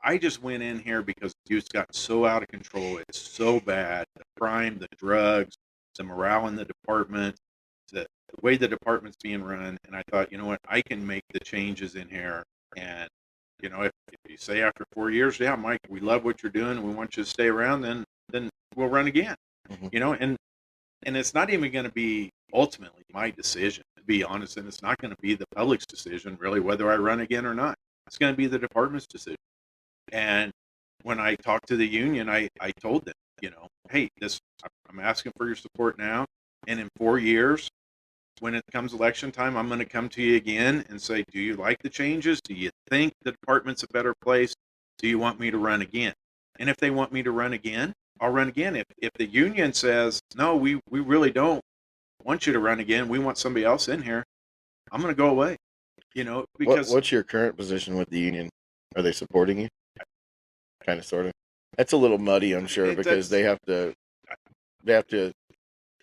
I just went in here because it's gotten so out of control. It's so bad. The crime, the drugs, the morale in the department, the way the department's being run. And I thought, I can make the changes in here. And, if you say after 4 years, yeah, Mike, we love what you're doing, we want you to stay around, then we'll run again. And it's not even going to be ultimately my decision, to be honest. And it's not going to be the public's decision, really, whether I run again or not. It's going to be the department's decision. And when I talked to the union, I told them, hey, I'm asking for your support now. And in 4 years, when it comes election time, I'm going to come to you again and say, do you like the changes? Do you think the department's a better place? Do you want me to run again? And if they want me to run again, I'll run again. If the union says, no, we really don't want you to run again, we want somebody else in here, I'm going to go away. Because what's your current position with the union? Are they supporting you? Kind of, sort of. That's a little muddy, I'm sure, because they have to.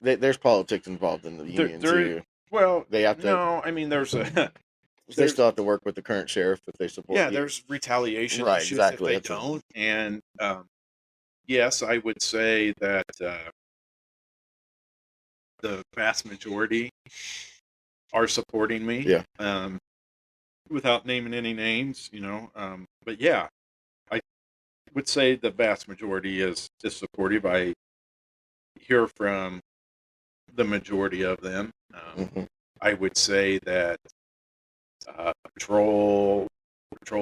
There's politics involved in the union too. Well, they have to. No, I mean there's a. They still have to work with the current sheriff if they support. Yeah, there's retaliation right, issues exactly. if they don't. And yes, I would say that the vast majority are supporting me. Yeah. Without naming any names, but yeah, I would say the vast majority is supportive. I hear from the majority of them. I would say that patrol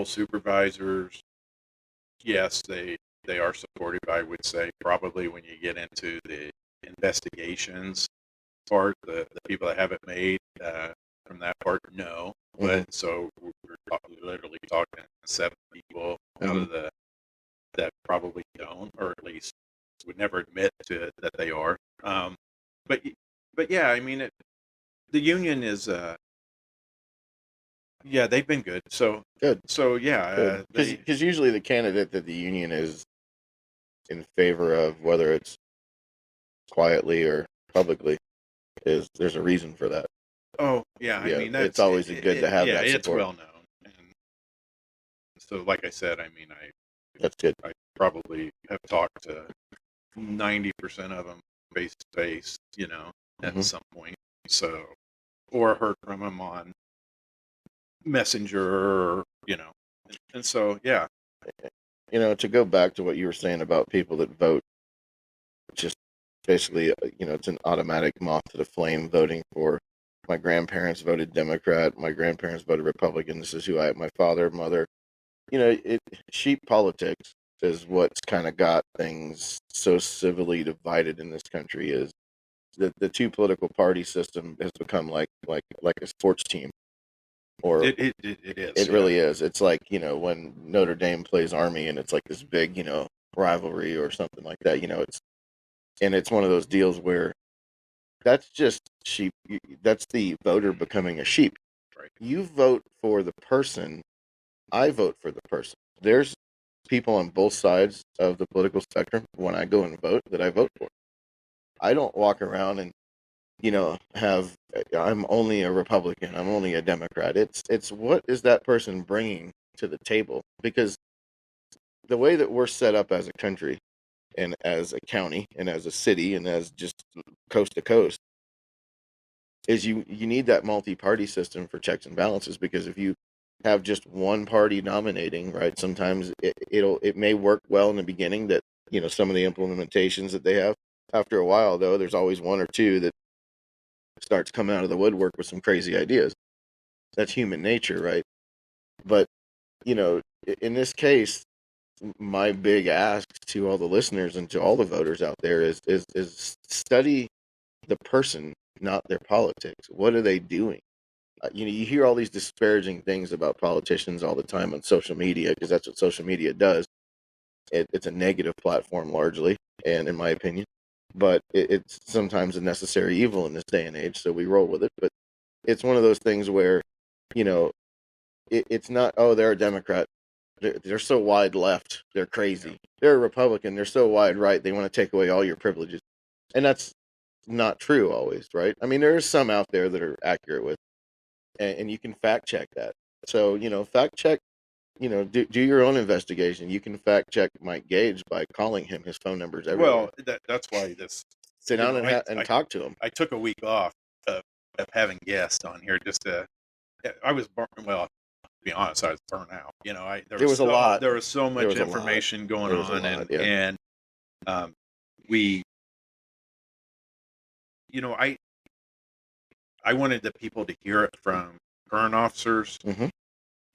supervisors, yes, they are supportive. I would say probably when you get into the investigations part, the people that have it made from that part, no. But so we're literally talking 7 people out of that probably don't, or at least would never admit to it that they are. But yeah, I mean, the union is, yeah, they've been good. So good. So yeah, because usually the candidate that the union is in favor of, whether it's quietly or publicly, there's a reason for that. Oh yeah, I mean that's it's always good to have that support. It's well known, and so like I said, I mean that's good. I probably have talked to 90% of them face to face, at some point. So, or heard from them on Messenger, and so yeah. To go back to what you were saying about people that vote, just basically, it's an automatic moth to the flame voting for. My grandparents voted Democrat. My grandparents voted Republican. This is who my father, mother. Sheep politics is what's kind of got things so civilly divided in this country. Is the two political party system has become like a sports team, or it is. It really is. It's like when Notre Dame plays Army, and it's like this big rivalry or something like that. It's one of those deals where that's just sheep. That's the voter becoming a sheep. Right. You vote for the person. I vote for the person. There's people on both sides of the political spectrum when I go and vote that I vote for. I don't walk around and I'm only a Republican, I'm only a Democrat. It's what is that person bringing to the table? Because the way that we're set up as a country and as a county and as a city and as just coast to coast is you need that multi-party system for checks and balances, because if you have just one party dominating, right, sometimes it may work well in the beginning, that some of the implementations that they have. After a while, though, there's always one or two that starts coming out of the woodwork with some crazy ideas. That's human nature, right? But in this case, my big ask to all the listeners and to all the voters out there is study the person, not their politics. What are they doing? You hear all these disparaging things about politicians all the time on social media, because that's what social media does. It's a negative platform largely, and in my opinion, but it's sometimes a necessary evil in this day and age, so we roll with it. But it's one of those things where, it's not, oh, they're a Democrat. They're so wide left. They're crazy. They're a Republican. They're so wide right. They want to take away all your privileges. And that's not true always, right? I mean, there are some out there that are accurate with, and you can fact check that. So, fact check, do your own investigation. You can fact check Mike Gage by calling him. His phone number's everywhere. Well, that's why this. Sit down and talk to him. I took a week off of having guests on here just to. I was well. To be honest, I was burnt out. There was a lot. There was so much information going on, and we. I wanted the people to hear it from current officers,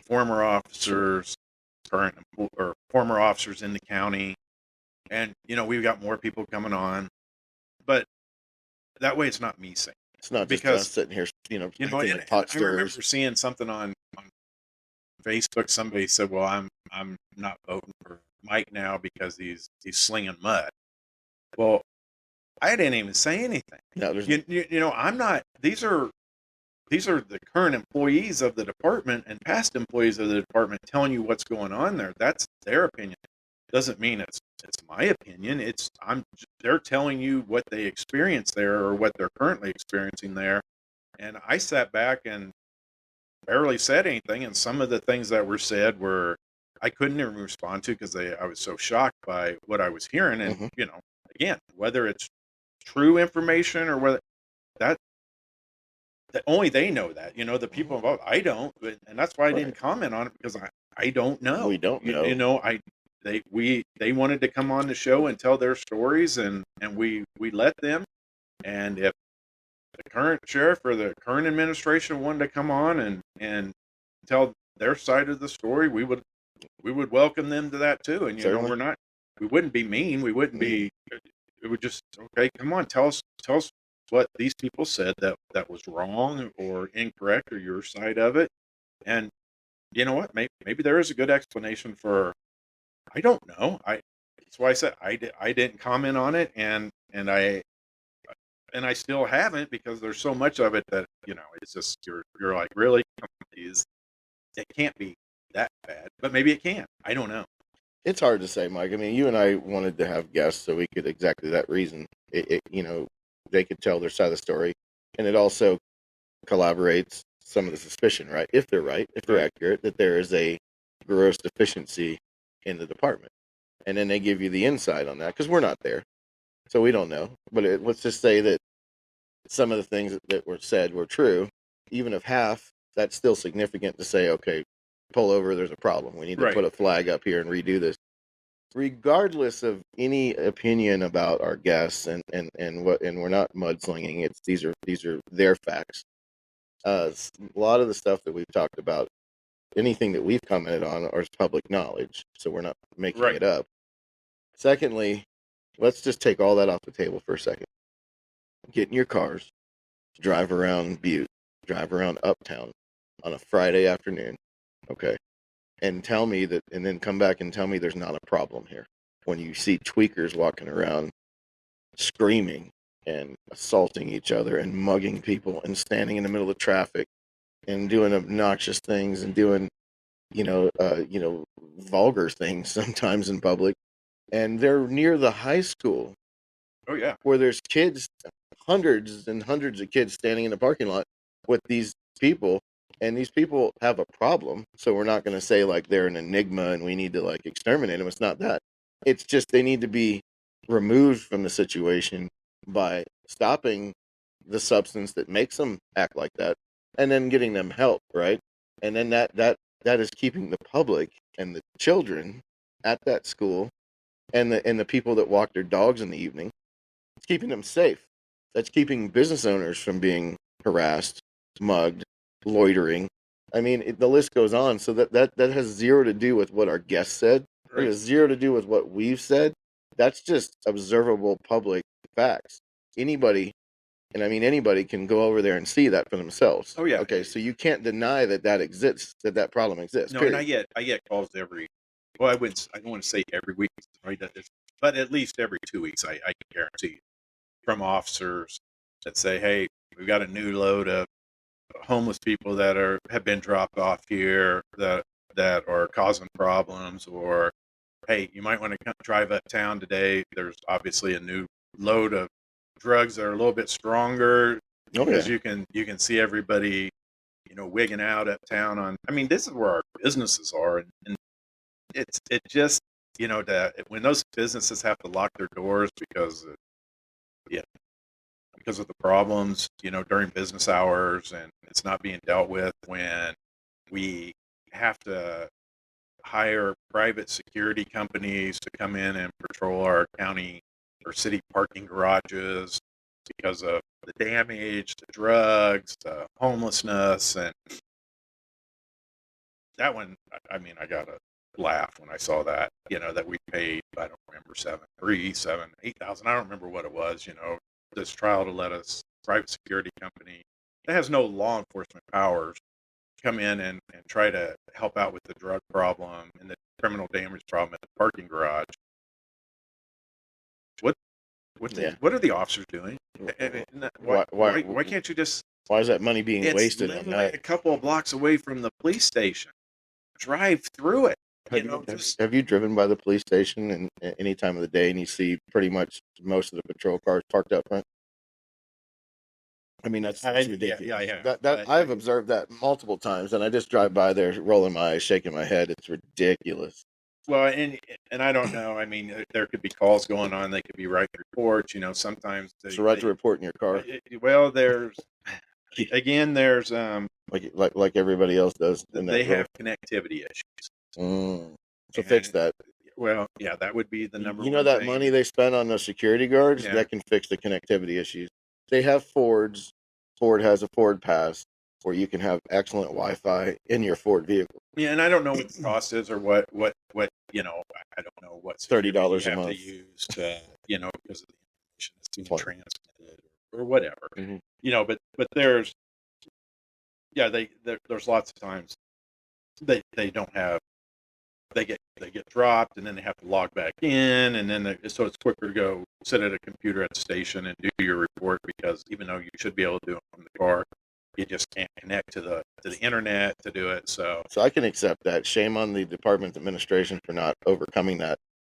former officers, current or former officers in the county, and we've got more people coming on, but that way it's not me saying It's not just because us sitting here, acting and like pot I remember stirrers. seeing something on Facebook. Somebody said, "Well, I'm not voting for Mike now because he's slinging mud." Well, I didn't even say anything. No, there's I'm not. These are the current employees of the department and past employees of the department telling you what's going on there. That's their opinion. Doesn't mean it's my opinion. They're telling you what they experienced there or what they're currently experiencing there. And I sat back and barely said anything. And some of the things that were said were I couldn't even respond to because I was so shocked by what I was hearing. And again, whether it's true information or whether that only they know that, the people involved. I don't, and that's why I didn't comment on it because I don't know. We don't know. They wanted to come on the show and tell their stories, and we let them. And if the current sheriff or the current administration wanted to come on and tell their side of the story, we would welcome them to that too. And we wouldn't be mean. We wouldn't be. It would just, okay, come on, tell us what these people said that was wrong or incorrect, or your side of it. And you know what? Maybe there is a good explanation for. I don't know. That's why I said I didn't comment on it, and I still haven't, because there's so much of it that it's just you're like, really, it can't be that bad, but maybe it can. I don't know. It's hard to say, Mike. I mean, you and I wanted to have guests so we could exactly that reason. They could tell their side of the story, and it also collaborates some of the suspicion, right? If they're accurate, that there is a gross deficiency in the department, and then they give you the insight on that because we're not there, so we don't know. But let's just say that some of the things that were said were true. Even if half, that's still significant to say, okay, pull over, there's a problem. We need to put a flag up here and redo this. Regardless of any opinion about our guests and we're not mudslinging. These are their facts. A lot of the stuff that we've talked about, anything that we've commented on, is public knowledge, so we're not making it up. Secondly, let's just take all that off the table for a second. Get in your cars, drive around Butte, drive around Uptown on a Friday afternoon, okay, and tell me that, and then come back and tell me there's not a problem here when you see tweakers walking around screaming and assaulting each other and mugging people and standing in the middle of traffic and doing obnoxious things and doing vulgar things sometimes in public. And they're near the high school. Oh yeah, where there's kids, hundreds and hundreds of kids standing in the parking lot with these people, and these people have a problem. So we're not going to say like they're an enigma and we need to like exterminate them. It's not that. It's just they need to be removed from the situation by stopping the substance that makes them act like that, and then getting them help, right? And then that is keeping the public and the children at that school and the people that walk their dogs in the evening, it's keeping them safe. That's keeping business owners from being harassed, mugged, loitering. I mean, the list goes on. So that has zero to do with what our guest said. It has zero to do with what we've said. That's just observable public facts. Anybody, and I mean anybody, can go over there and see that for themselves. Oh yeah. Okay, so you can't deny that exists, that problem exists. No, period. and I get calls every. Well, I don't want to say every week, right? But at least every 2 weeks, I can guarantee you, from officers that say, "Hey, we've got a new load of homeless people that have been dropped off here that are causing problems," or, "Hey, you might want to come drive uptown today. There's obviously a new load of drugs that are a little bit stronger because you can see everybody, wigging out uptown on." I mean, this is where our businesses are, and it just when those businesses have to lock their doors because of the problems, during business hours, and it's not being dealt with, when we have to hire private security companies to come in and patrol our county or city parking garages because of the damage, the drugs, the homelessness, and that one, I mean, I got a laugh when I saw that, that we paid, I don't remember, 8,000. I don't remember what it was, this trial to let us, private security company that has no law enforcement powers, come in and try to help out with the drug problem and the criminal damage problem at the parking garage. What are the officers doing? Why can't you just? Why is that money being wasted on that? A couple of blocks away from the police station. Drive through it. Have you driven by the police station and any time of the day and you see pretty much most of the patrol cars parked up front? I mean, that's ridiculous. Yeah. I've observed that multiple times, and I just drive by there, rolling my eyes, shaking my head. It's ridiculous. Well, and I don't know. I mean, there could be calls going on. They could be writing reports. Sometimes so write the report in your car. Well, there's like everybody else does. They have connectivity issues. So fix that. Well, yeah, that would be the number one. That money they spend on the security guards, that can fix the connectivity issues. They have Fords. Ford has a Ford Pass where you can have excellent Wi-Fi in your Ford vehicle. Yeah, and I don't know what the cost is or what I don't know what $30 a month to use to because of the information that's being transmitted or whatever. Mm-hmm. But there's there's lots of times they don't have. They get dropped, and then they have to log back in, and then so it's quicker to go sit at a computer at the station and do your report, because even though you should be able to do it from the car, you just can't connect to the internet to do it. So I can accept that. Shame on the department administration for not overcoming that.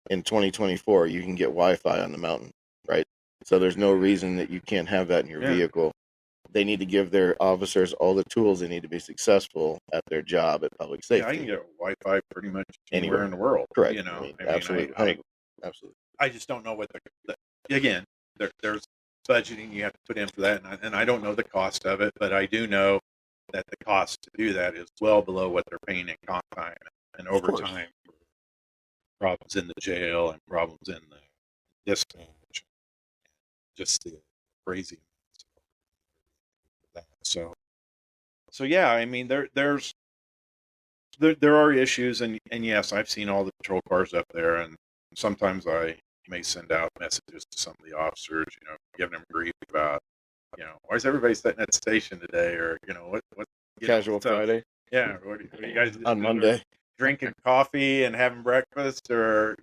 In 2024, you can get Wi-Fi on the mountain, right? So there's no reason that you can't have that in your vehicle. They need to give their officers all the tools they need to be successful at their job at public safety. Yeah, I can get Wi-Fi pretty much anywhere in the world. Correct. Absolutely. Absolutely. I just don't know what again, there's budgeting you have to put in for that, and I don't know the cost of it, but I do know that the cost to do that is well below what they're paying in comp time and overtime. Problems in the jail and problems in the dispatch. Just the crazy. So yeah, I mean there are issues, and yes, I've seen all the patrol cars up there, and sometimes I may send out messages to some of the officers, giving them grief about, why is everybody sitting at the station today, or what casual Friday. Yeah, what are you guys on Monday? Drinking coffee and having breakfast, or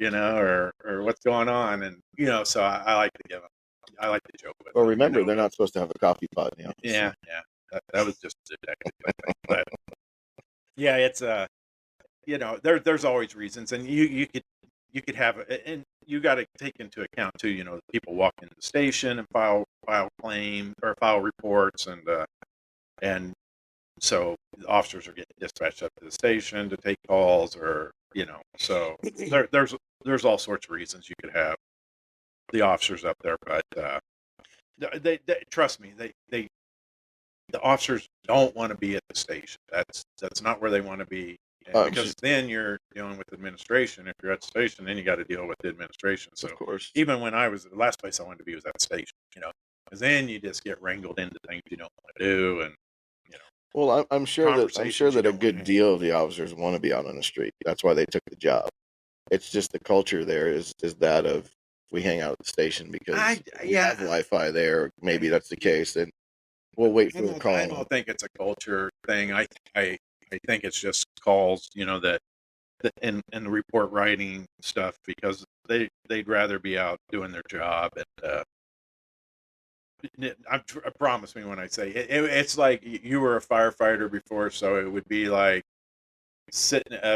or what's going on, and so I like to give them. I like to joke with. Well, remember, they're not supposed to have a coffee pot in the office. Yeah. That was just a detective, I think. But yeah, it's there's always reasons, and you could have, and you got to take into account too. The people walk into the station and file claim or file reports, and so the officers are getting dispatched up to the station to take calls, or so there's all sorts of reasons you could have the officers up there, but they trust me, the officers don't want to be at the station. That's not where they want to be, because then you're dealing with administration. If you're at the station, then you got to deal with the administration. So of course, even when I was, the last place I wanted to be was at the station, because then you just get wrangled into things you don't want to do, and well, I'm sure that a good deal of the officers want to be out on the street. That's why they took the job. It's just the culture there is that of, we hang out at the station because we have Wi-Fi there. Maybe that's the case, and we'll wait for a call. I don't think it's a culture thing. I think it's just calls, that and the report writing stuff, because they'd rather be out doing their job. And I promise me when I say it's like you were a firefighter before, so it would be like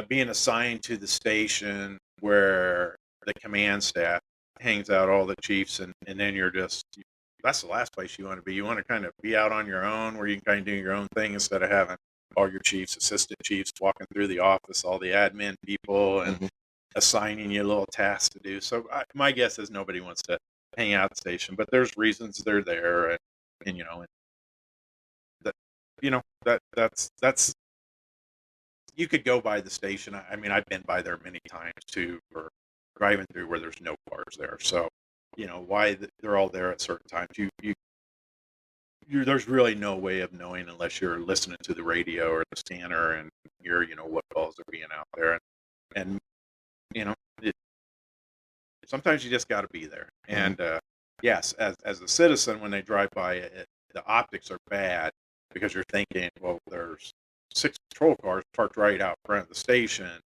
being assigned to the station where the command staff hangs out, all the chiefs, and then that's the last place you want to be. You want to kind of be out on your own, where you can kind of do your own thing, instead of having all your chiefs, assistant chiefs walking through the office, all the admin people, and assigning you little tasks to do. So my guess is nobody wants to hang out at the station, but there's reasons they're there, and that's you could go by the station. I mean, I've been by there many times too, for driving through where there's no cars there. So, why they're all there at certain times. there's really no way of knowing unless you're listening to the radio or the scanner and hear, what calls are being out there. And you know, it, sometimes you just got to be there. And yes, as a citizen, when they drive by, the optics are bad because you're thinking, well, there's 6 patrol cars parked right out front of the station,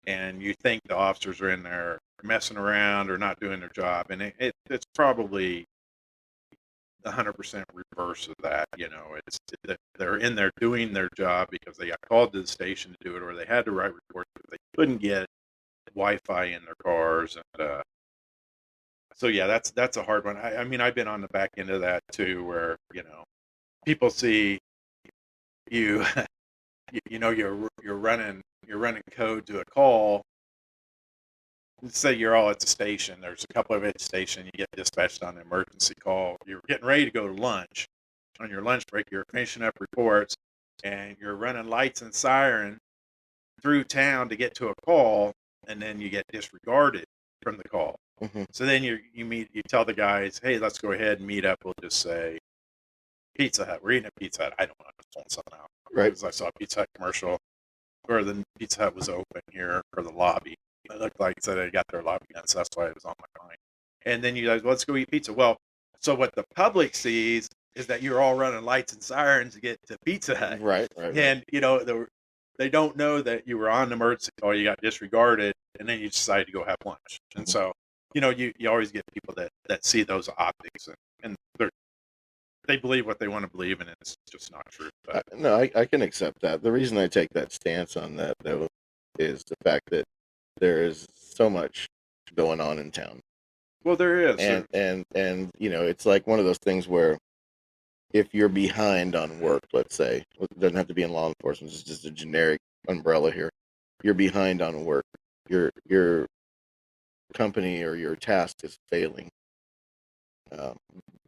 and you think the officers are in there messing around or not doing their job, and it's probably 100% reverse of that. It's that they're in there doing their job because they got called to the station to do it, or they had to write reports because they couldn't get Wi-Fi in their cars. And so yeah, that's a hard one. I mean, I've been on the back end of that too, where people see you, you're running code to a call. Let's say you're all at the station. There's a couple of at the station. You get dispatched on an emergency call. You're getting ready to go to lunch. On your lunch break, you're finishing up reports, and you're running lights and siren through town to get to a call, and then you get disregarded from the call. Mm-hmm. So then you tell the guys, hey, let's go ahead and meet up. We'll just say Pizza Hut. We're eating at Pizza Hut. I don't know. I'm just pulling something out. Right. Because I saw a Pizza Hut commercial where the Pizza Hut was open here for the lobby. It looked like they got their lobby done, so that's why it was on my mind. And then you guys, let's go eat pizza. Well, so what the public sees is that you're all running lights and sirens to get to Pizza Hut. Right. And, they don't know that you were on an emergency call, you got disregarded, and then you decide to go have lunch. And so, you always get people that see those optics, and they believe what they want to believe, and it's just not true. But no, I can accept that. The reason I take that stance on that, though, is the fact that there is so much going on in town. Well, there is. And it's like one of those things where if you're behind on work, let's say, it doesn't have to be in law enforcement, it's just a generic umbrella here. You're behind on work. Your company or your task is failing.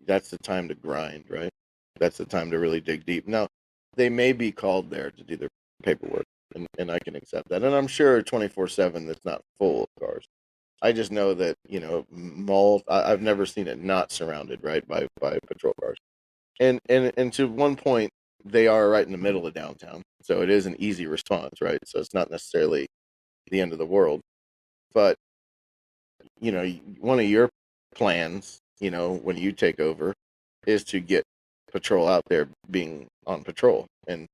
That's the time to grind, right? That's the time to really dig deep. Now, they may be called there to do their paperwork, and I can accept that. And I'm sure 24/7 that's not full of cars. I just know that, I've never seen it not surrounded, right, by patrol cars. And to one point, they are right in the middle of downtown. So it is an easy response, right? So it's not necessarily the end of the world. But, one of your plans, when you take over, is to get patrol out there being on patrol and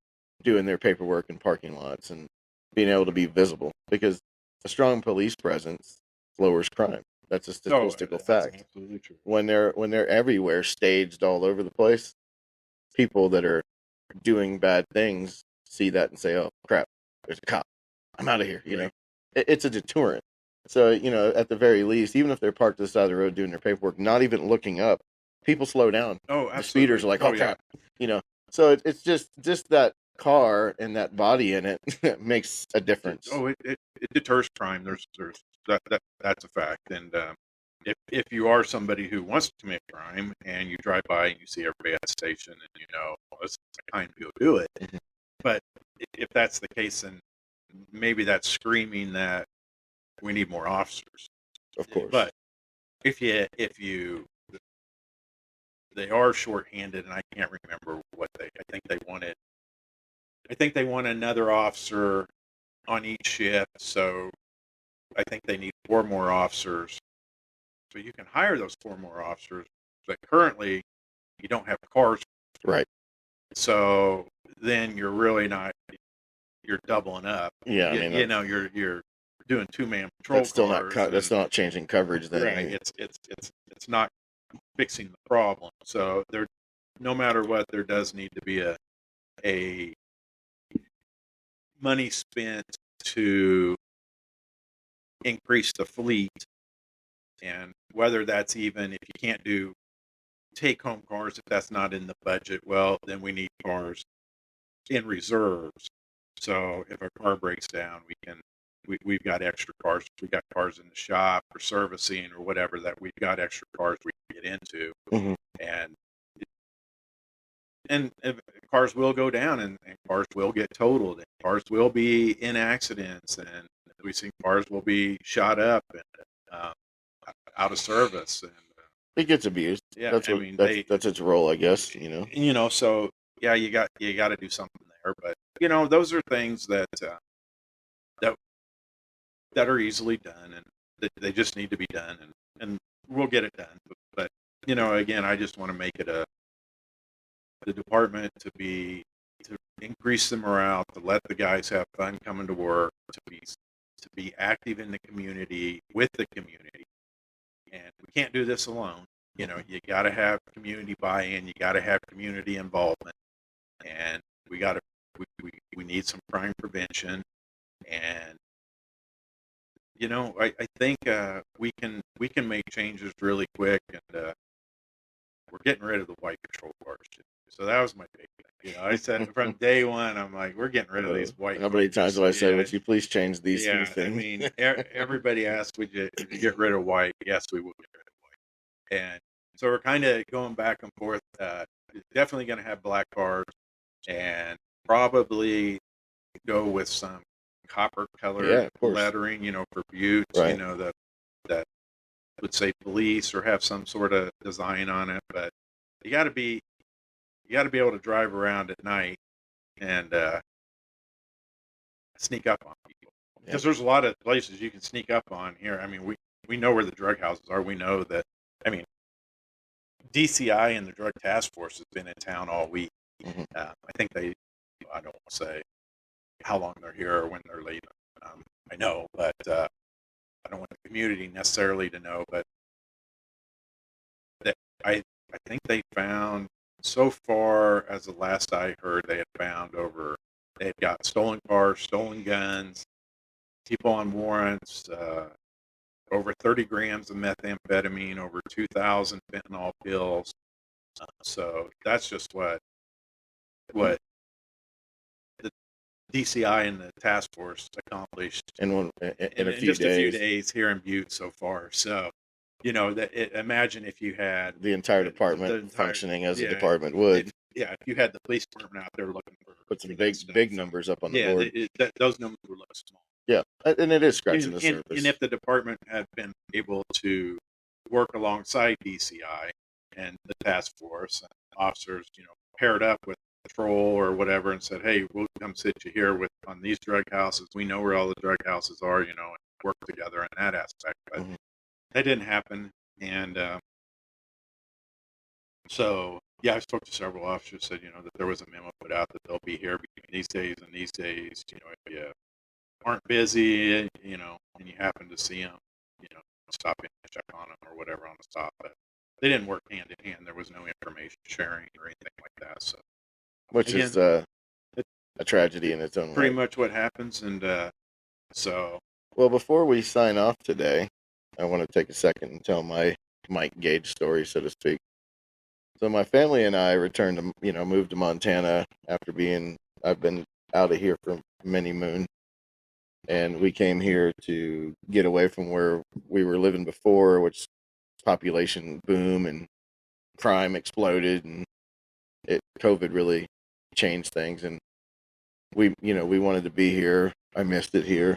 doing their paperwork in parking lots and being able to be visible, because a strong police presence lowers crime. That's a statistical fact. Absolutely true. When they're everywhere, staged all over the place, people that are doing bad things see that and say, "Oh crap, there's a cop. I'm out of here." It's a deterrent. So at the very least, even if they're parked to the side of the road doing their paperwork, not even looking up, people slow down. Oh, absolutely. The speeders are like, "Oh crap," So it's just that car and that body in it makes a difference. Oh, it deters crime. There's that's a fact. And if you are somebody who wants to commit crime and you drive by and you see everybody at the station and well, it's time to go do it. Mm-hmm. But if that's the case, then maybe that's screaming that we need more officers. Of course. But if they are shorthanded, and I can't remember what I think they want another officer on each shift, so I think they need 4 more officers. So you can hire those 4 more officers, but currently you don't have cars. Right. So then you're really not, you're doubling up. Yeah, you're doing 2-man patrol. That's still not that's not changing coverage then. Right. It's not fixing the problem. So no matter what, there does need to be a money spent to increase the fleet, and whether that's even, if you can't do take-home cars, if that's not in the budget, well, then we need cars in reserves. So if a car breaks down, we've got extra cars. We got cars in the shop for servicing or whatever, that we've got extra cars we can get into. Mm-hmm. And cars will go down, and cars will get totaled, and cars will be in accidents, and we've seen cars will be shot up and out of service. And It gets abused. Yeah, That's I what mean that's its role, I guess. so yeah, you got to do something there. But those are things that that are easily done, and they just need to be done, and we'll get it done. But again, I just want to make it the department to increase the morale, to let the guys have fun coming to work, to be active in the community with the community, and we can't do this alone. You got to have community buy-in, you got to have community involvement, and we got to we need some crime prevention, and I think we can make changes really quick, and we're getting rid of the white patrol cars. So that was my big thing. I said from day one, I'm like, we're getting rid of these white. How many times have I said, would you please change these few Yeah, I things? mean, everybody asked, would you get rid of white? Yes, we will get rid of white. And so we're kind of going back and forth. Definitely going to have black cars, and probably go with some copper colored lettering, for Butte, right. that would say police or have some sort of design on it. But you got to be able to drive around at night and sneak up on people, because there's a lot of places you can sneak up on here. I mean, we know where the drug houses are. We know that. I mean, DCI and the Drug Task Force has been in town all week. Mm-hmm. I think I don't want to say how long they're here or when they're leaving. I know, but I don't want the community necessarily to know. But I think they found, so far as the last I heard, they had got stolen cars, stolen guns, people on warrants, over 30 grams of methamphetamine, over 2,000 fentanyl pills. So that's just what the DCI and the task force accomplished in a few days here in Butte so far. So, imagine if you had the entire department functioning as a department would. If you had the police department out there looking for put some big numbers up on the board. Those numbers would look small. Yeah, and it is scratching the surface. And if the department had been able to work alongside DCI and the task force and officers, paired up with patrol or whatever, and said, "Hey, we'll come sit you here on these drug houses. We know where all the drug houses are, and work together in that aspect." But that didn't happen, and so yeah, I spoke to several officers, said that there was a memo put out that they'll be here between these days and these days. If you aren't busy, and you happen to see them, stop in and check on them or whatever on the stop. But they didn't work hand in hand. There was no information sharing or anything like that. So, which is a tragedy in its own way. Pretty much what happens, and so. Well, before we sign off today, I want to take a second and tell my Mike Gage story, so to speak. So my family and I returned to, moved to Montana after I've been out of here for many moons. And we came here to get away from where we were living before, which population boom and crime exploded, and COVID really changed things. And we wanted to be here. I missed it here.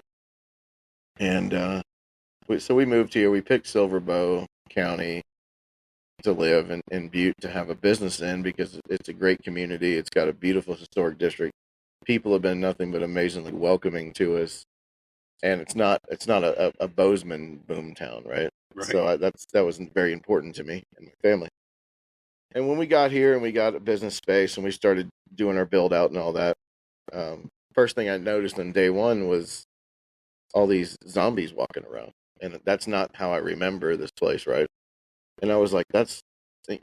And so we moved here. We picked Silver Bow County to live in Butte, to have a business in, because it's a great community. It's got a beautiful historic district. People have been nothing but amazingly welcoming to us. And it's not a Bozeman boom town, right? So that was very important to me and my family. And when we got here and we got a business space and we started doing our build out and all that, first thing I noticed on day one was all these zombies walking around, and that's not how I remember this place, right? And I was like,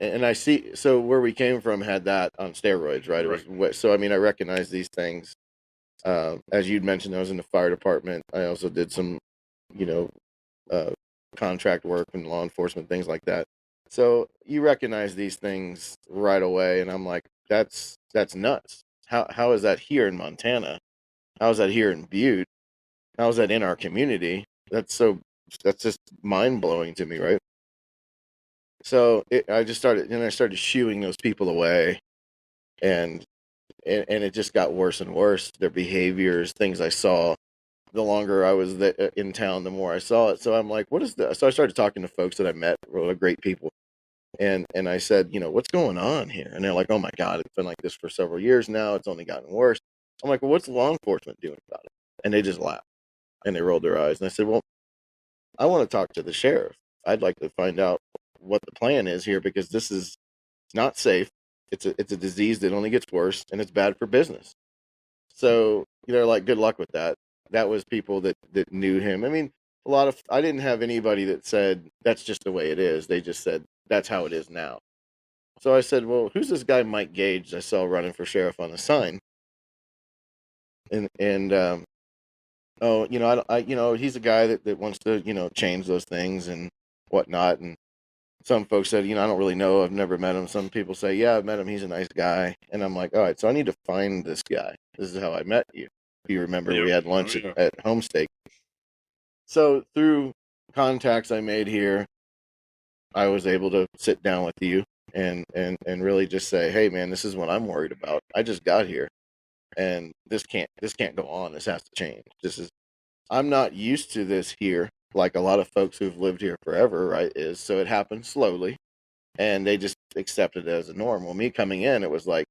and I see. So where we came from had that on steroids, right? It was so. I mean, I recognize these things. As you'd mentioned, I was in the fire department. I also did some, contract work and law enforcement, things like that. So you recognize these things right away, and I'm like, that's nuts. How is that here in Montana? How is that here in Butte? How is that in our community? That's just mind blowing to me, right? So I started shooing those people away, and it just got worse and worse. Their behaviors, things I saw. The longer I was in town, the more I saw it. So I'm like, what is this? So I started talking to folks that I met, really great people. And I said, what's going on here? And they're like, oh my God, it's been like this for several years now. It's only gotten worse. I'm like, well, what's law enforcement doing about it? And they just laughed and they rolled their eyes. And I said, well, I want to talk to the sheriff. I'd like to find out what the plan is here, because this is not safe. It's a disease that only gets worse, and it's bad for business. So they're like, good luck with that. That was people that knew him. I mean, I didn't have anybody that said that's just the way it is. They just said that's how it is now. So I said, well, who's this guy Mike Gage I saw running for sheriff on the sign? And oh, he's a guy that wants to, change those things and whatnot. And some folks said, I don't really know. I've never met him. Some people say, yeah, I've met him. He's a nice guy. And I'm like, all right, so I need to find this guy. This is how I met you. If you remember, we had lunch at Homesteak. So through contacts I made here, I was able to sit down with you and really just say, hey, man, this is what I'm worried about. I just got here, and this can't go on. This has to change. I'm not used to this here, like a lot of folks who've lived here forever, right? So it happened slowly, and they just accepted it as a norm. Well, me coming in, it was like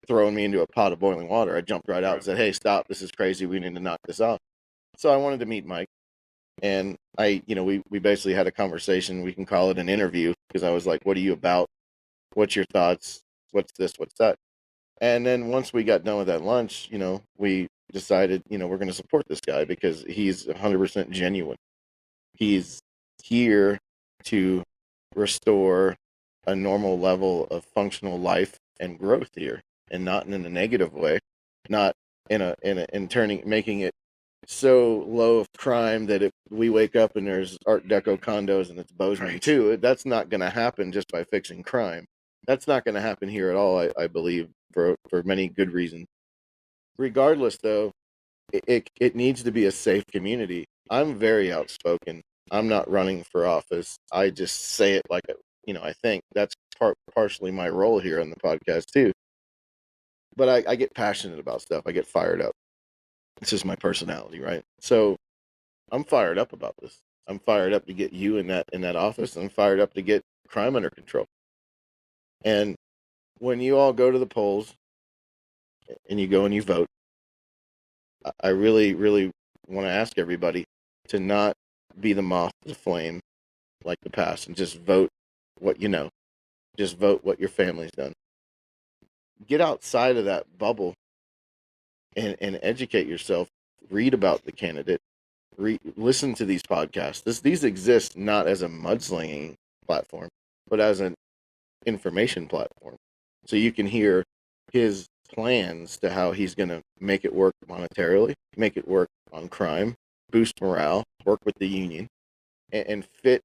throwing me into a pot of boiling water. I jumped right out and said, hey, stop, this is crazy, we need to knock this off. So I wanted to meet Mike, and we basically had a conversation. We can call it an interview, because I was like, what are you about? What's your thoughts? What's this? What's that? And then once we got done with that lunch, we decided, we're going to support this guy because he's 100% genuine. He's here to restore a normal level of functional life and growth here, and not in a negative way, not making it so low of crime that we wake up and there's Art Deco condos and it's Bozeman too. That's not going to happen just by fixing crime. That's not going to happen here at all, I believe, for many good reasons. Regardless, though, it needs to be a safe community. I'm very outspoken. I'm not running for office. I just say it like I think that's partially my role here on the podcast too. But I get passionate about stuff. I get fired up. It's just my personality, right? So I'm fired up about this. I'm fired up to get you in that office. I'm fired up to get crime under control. And when you all go to the polls and you go and you vote, I really, really want to ask everybody to not be the moth to the flame like the past, and just vote what you know. Just vote what your family's done. Get outside of that bubble and educate yourself. Read about the candidate. Listen to these podcasts. These exist not as a mudslinging platform, but as an information platform. So you can hear his plans to how he's going to make it work monetarily, make it work on crime, boost morale, work with the union, and fit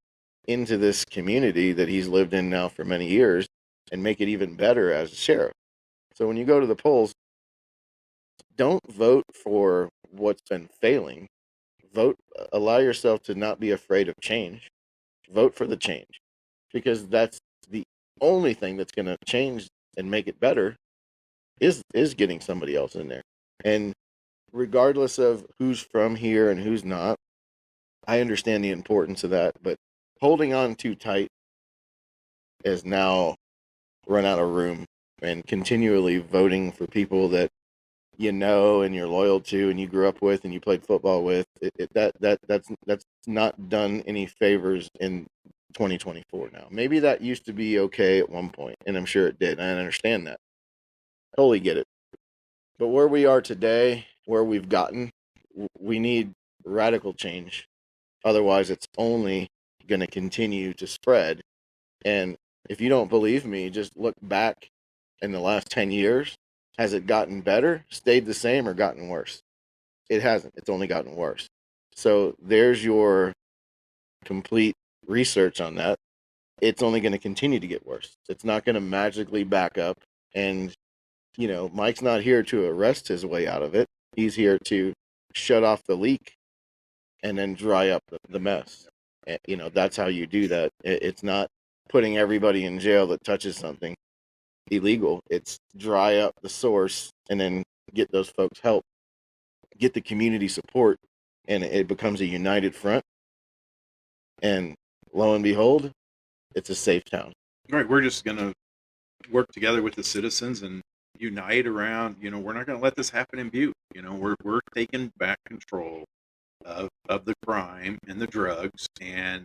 into this community that he's lived in now for many years, and make it even better as a sheriff. So when you go to the polls, don't vote for what's been failing. Allow yourself to not be afraid of change. Vote for the change, because that's the only thing that's going to change and make it better is getting somebody else in there. And regardless of who's from here and who's not, I understand the importance of that, but holding on too tight is now run out of room, and continually voting for people that and you're loyal to and you grew up with and you played football with, that's not done any favors in 2024 now. Maybe that used to be okay at one point, and I'm sure it did. I understand that. Totally get it. But where we are today, where we've gotten, we need radical change. Otherwise, it's only going to continue to spread. And if you don't believe me, just look back in the last 10 years. Has it gotten better, stayed the same, or gotten worse? It hasn't. It's only gotten worse. So there's your complete research on that. It's only going to continue to get worse. It's not going to magically back up. And, Mike's not here to arrest his way out of it. He's here to shut off the leak and then dry up the mess. And, that's how you do that. It's not putting everybody in jail that touches something illegal. It's dry up the source and then get those folks help, get the community support, and it becomes a united front. And lo and behold, it's a safe town. Right. We're just going to work together with the citizens and unite around, we're not going to let this happen in Butte. We're taking back control of the crime and the drugs, and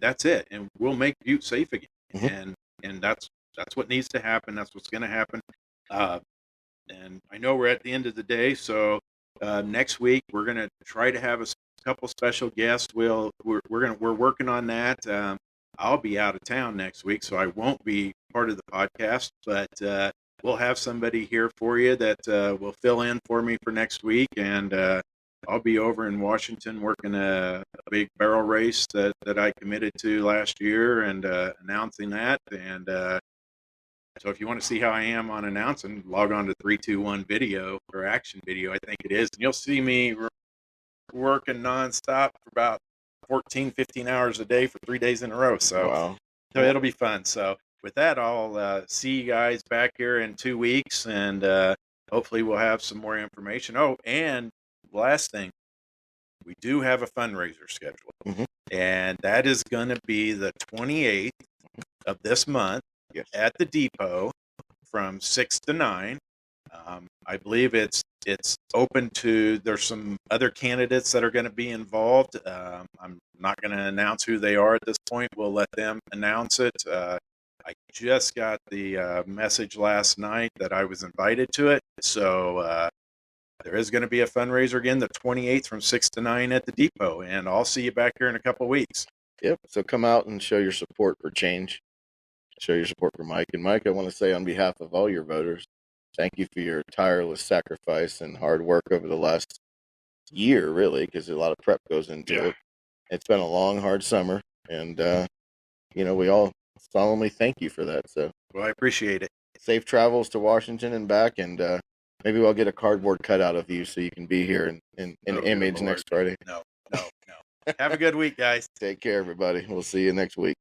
that's it. And we'll make Butte safe again. Mm-hmm. And that's what needs to happen. That's what's going to happen. And I know we're at the end of the day, so next week we're going to try to have a couple special guests. We're working on that. I'll be out of town next week, so I won't be part of the podcast, but we'll have somebody here for you that will fill in for me for next week, and I'll be over in Washington working a big barrel race that I committed to last year and announcing that. And so if you want to see how I am on announcing, log on to 321 video or action video, I think it is. And you'll see me working nonstop for about 14, 15 hours a day for 3 days in a row. So, wow. So it'll be fun. So with that, I'll see you guys back here in 2 weeks, and hopefully we'll have some more information. Oh, and last thing, we do have a fundraiser scheduled, mm-hmm. and that is going to be the 28th of this month. Yes. At the depot from 6 to 9. I believe it's open to, there's some other candidates that are going to be involved. I'm not going to announce who they are at this point. We'll let them announce it. I just got the message last night that I was invited to it. So there is going to be a fundraiser again, the 28th from 6 to 9 at the depot. And I'll see you back here in a couple of weeks. Yep. So come out and show your support for change. Show your support for Mike. And Mike, I want to say on behalf of all your voters, thank you for your tireless sacrifice and hard work over the last year, really, because a lot of prep goes into it. It's been a long, hard summer, and, we all solemnly thank you for that. So, well, I appreciate it. Safe travels to Washington and back, and maybe we'll get a cardboard cutout of you so you can be here in enGage next Friday. No. Have a good week, guys. Take care, everybody. We'll see you next week.